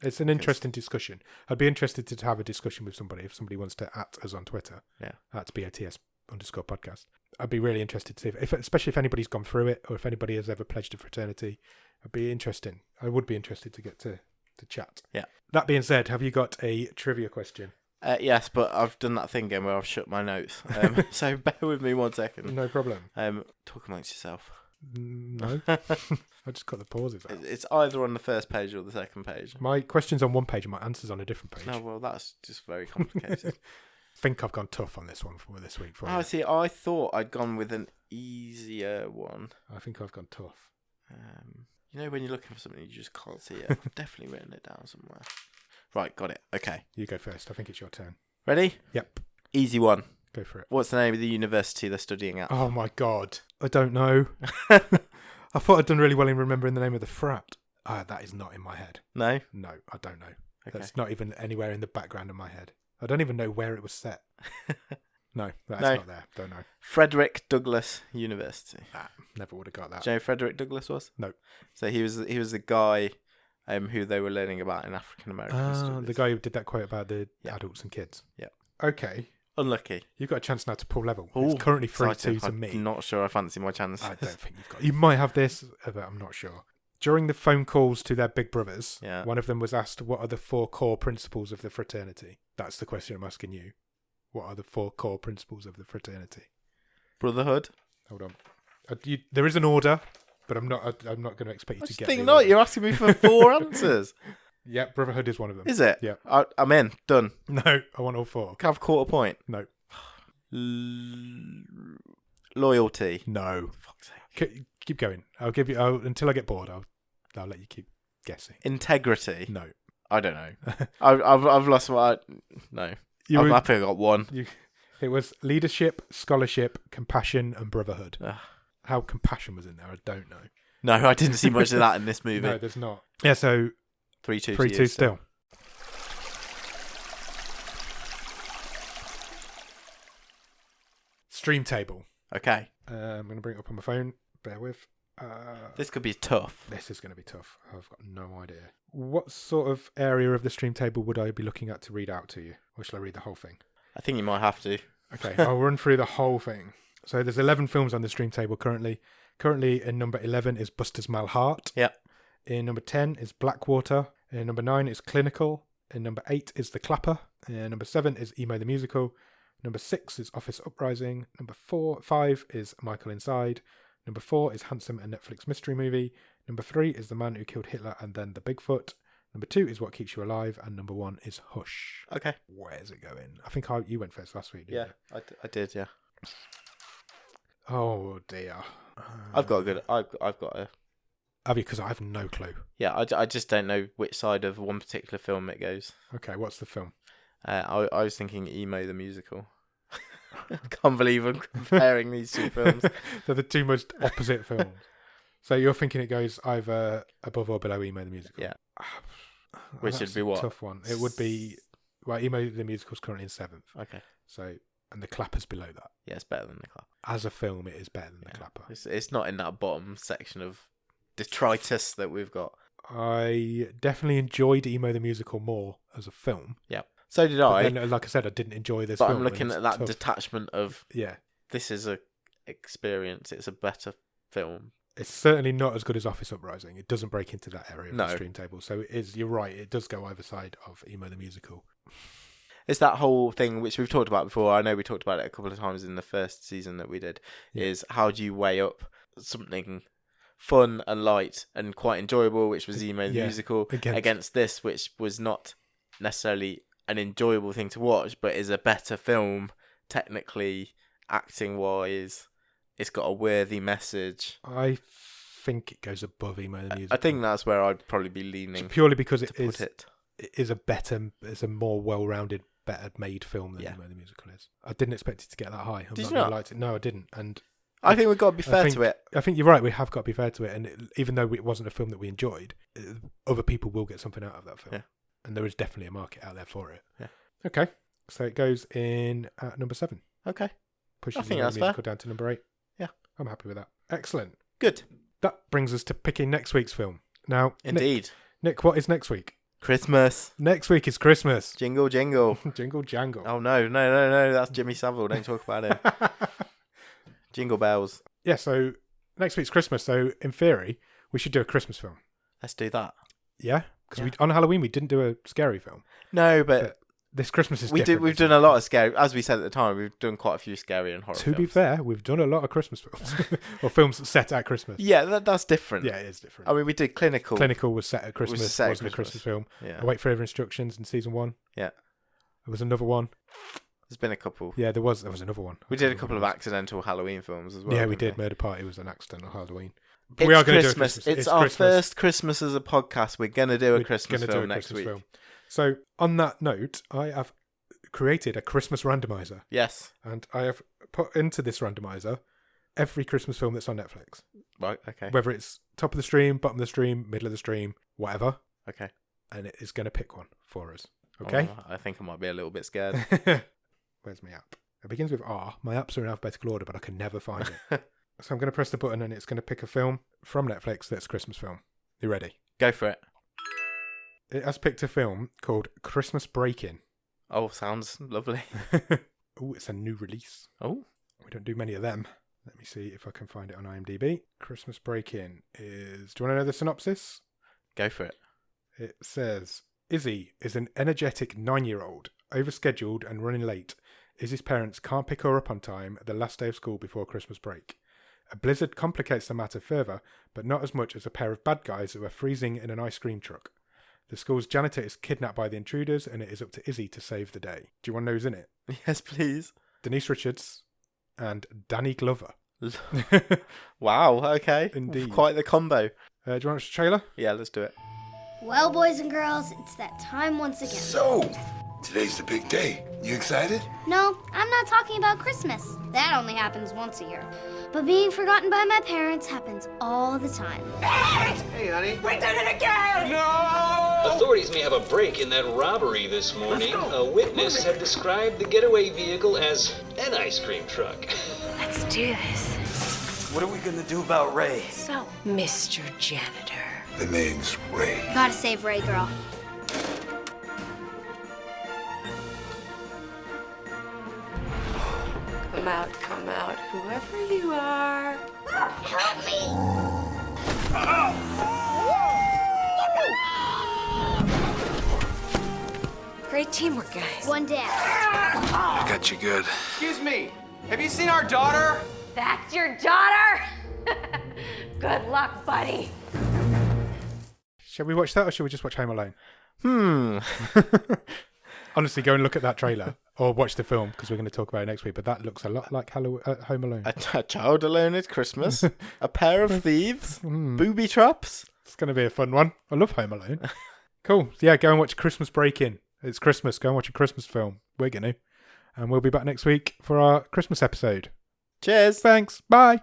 It's an interesting discussion. I'd be interested to have a discussion with somebody if somebody wants to @ us on Twitter. Yeah, at BOTS_podcast. I'd be really interested to see especially if anybody's gone through it or if anybody has ever pledged a fraternity. I would be interested to get to chat. Yeah. That being said, have you got a trivia question? Yes, but I've done that thing again where I've shut my notes. So bear with me 1 second. No problem. Talk amongst yourself. No. I just got the pauses out. It's either on the first page or the second page. My question's on one page and my answer's on a different page. No, well, that's just very complicated. I think I've gone tough on this one for this week. Oh, see, I thought I'd gone with an easier one. I think I've gone tough. You know when you're looking for something you just can't see it? I've definitely written it down somewhere. Right, got it. Okay. You go first. I think it's your turn. Ready? Yep. Easy one. Go for it. What's the name of the university they're studying at? Oh my God. I don't know. I thought I'd done really well in remembering the name of the frat. That is not in my head. No? No, I don't know. Okay. That's not even anywhere in the background of my head. I don't even know where it was set. No, that's not there. Don't know. Frederick Douglass University. Never would have got that. Do you know who Frederick Douglass was? No. So he was the guy who they were learning about in African American studies. The guy who did that quote about the adults and kids. Yeah. Okay. Unlucky. You've got a chance now to pull level. Ooh, it's currently 3-2 to me. I'm not sure I fancy my chance. I don't think you've got. You might have this, but I'm not sure. During the phone calls to their big brothers, one of them was asked, what are the 4 core principles of the fraternity? That's the question I'm asking you. What are the 4 core principles of the fraternity? Brotherhood. Hold on. There is an order, but I'm not going to expect you to get. I think not. You're asking me for 4 answers. Yeah, brotherhood is one of them. Is it? Yeah. I'm in. Done. No, I want all 4. Can I have a £0.25 point? No. Loyalty. No. Fuck's sake. Keep going. I'll give you until I get bored. I'll let you keep guessing. Integrity. No. I don't know. I've lost my. No. I'm happy I got 1. It was leadership, scholarship, compassion, and brotherhood. How compassion was in there, I don't know. No, I didn't see much of that in this movie. No, there's not. Yeah, so 3-2. 3-2 still. Stream table. Okay. I'm going to bring it up on my phone. Bear with. This could be tough. This is going to be tough. I've got no idea. What sort of area of the stream table would I be looking at to read out to you? Or shall I read the whole thing? I think you might have to. Okay, I'll run through the whole thing. So there's 11 films on the stream table currently. Currently in number 11 is Buster's Malheart. Yeah. In number 10 is Blackwater. In number 9 is Clinical. In number 8 is The Clapper. In number 7 is Emo the Musical. Number 6 is Office Uprising. Number 5 is Michael Inside. Number 4 is Handsome, a Netflix mystery movie. Number 3 is The Man Who Killed Hitler and Then the Bigfoot. Number 2 is What Keeps You Alive. And number 1 is Hush. Okay. Where's it going? I think you went first last week, didn't you? I did, yeah. Oh, dear. I've got a... Have you? Because I have no clue. Yeah, I just don't know which side of one particular film it goes. Okay, what's the film? I was thinking Emo the Musical. I can't believe I'm comparing these 2 films. They're the 2 most opposite films. So you're thinking it goes either above or below Emo the Musical? Yeah. Which would be what? Tough one. It would be... Well, Emo the Musical's currently in 7th. Okay. So, and The Clapper's below that. Yeah, it's better than The Clapper. As a film, it is better than The Clapper. It's not in that bottom section of detritus that we've got. I definitely enjoyed Emo the Musical more as a film. Yeah. So did But I. then, like I said, I didn't enjoy this But film. I'm looking at that tough. detachment of, Yeah. this is a experience. It's a better film. It's certainly not as good as Office Uprising. It doesn't break into that area of No. the stream table. So it is, you're right, it does go either side of Emo the Musical. It's that whole thing which we've talked about before. I know we talked about it a couple of times in the first season that we did. Yeah. Is how do you weigh up something fun and light and quite enjoyable, which was Emo the Musical, against this, which was not necessarily an enjoyable thing to watch, but is a better film technically, acting wise. It's got a worthy message. I think it goes above Emo the Musical. I think that's where I'd probably be leaning. Purely because it is a more well-rounded, better made film than Emo the Musical is. I didn't expect it to get that high. Did you not? Liked it. No, I didn't. And I think we've got to be fair to it. I think you're right. We have got to be fair to it. And even though it wasn't a film that we enjoyed, other people will get something out of that film. Yeah. And there is definitely a market out there for it. Yeah. Okay. So it goes in at number 7. Okay. Pushes I think Emo that's the Musical fair. down to number 8. Yeah. I'm happy with that. Excellent. Good. That brings us to picking next week's film. Now, Indeed. Nick, what is next week? Christmas. Next week is Christmas. Jingle, jingle. Jingle jangle. Oh, no. That's Jimmy Savile. Don't talk about him. Jingle bells. Yeah, so next week's Christmas. So in theory, we should do a Christmas film. Let's do that. Yeah? Because on Halloween, we didn't do a scary film. No, but this Christmas is different. We've done a lot of scary, as we said at the time, we've done quite a few scary and horror films. To be fair, we've done a lot of Christmas films. Or films set at Christmas. Yeah, that's different. Yeah, it is different. I mean, we did Clinical. Clinical was set at Christmas. set at wasn't a Christmas film. Yeah. Await Further Instructions in season 1. Yeah. There was another one. There's been a couple. Yeah, there was another one. We did a couple of accidental Halloween films as well. Yeah, we did. Murder Party was an accidental Halloween. But we are going to do a Christmas. Christmas. It's our first Christmas as a podcast. We're going to do a Christmas film next week. So, on that note, I have created a Christmas randomizer. Yes. And I have put into this randomizer every Christmas film that's on Netflix. Right, okay. Whether it's top of the stream, bottom of the stream, middle of the stream, whatever. Okay. And it is going to pick one for us. Okay? Oh, I think I might be a little bit scared. Where's my app? It begins with R. My apps are in alphabetical order, but I can never find it. So I'm going to press the button and it's going to pick a film from Netflix that's a Christmas film. You ready? Go for it. It has picked a film called Christmas Break-In. Oh, sounds lovely. Oh, it's a new release. Oh. We don't do many of them. Let me see if I can find it on IMDb. Christmas Break-In is... Do you want to know the synopsis? Go for it. It says, Izzy is an energetic 9-year-old, overscheduled and running late. Izzy's parents can't pick her up on time at the last day of school before Christmas break. A blizzard complicates the matter further, but not as much as a pair of bad guys who are freezing in an ice cream truck. The school's janitor is kidnapped by the intruders, and it is up to Izzy to save the day. Do you want to know who's in it? Yes, please. Denise Richards and Danny Glover. Wow, okay. Indeed. Quite the combo. Do you want to watch the trailer? Yeah, let's do it. Well, boys and girls, it's that time once again. So, today's the big day. You excited? No, I'm not talking about Christmas. That only happens once a year. But being forgotten by my parents happens all the time. Hey, honey. We did it again! No! Authorities may have a break in that robbery this morning. A witness had described the getaway vehicle as an ice cream truck. Let's do this. What are we gonna do about Ray? So, Mr. Janitor. The name's Ray. Gotta save Ray, girl. Come out, whoever you are. Help me! Great teamwork, guys. One down. I got you good. Excuse me. Have you seen our daughter? That's your daughter? Good luck, buddy. Shall we watch that or shall we just watch Home Alone? Honestly, go and look at that trailer or watch the film because we're going to talk about it next week. But that looks a lot like Home Alone. A child alone at Christmas. A pair of thieves. Booby traps. It's going to be a fun one. I love Home Alone. Cool. Yeah, go and watch Christmas Break-In. It's Christmas. Go and watch a Christmas film. We're going to. And we'll be back next week for our Christmas episode. Cheers. Thanks. Bye.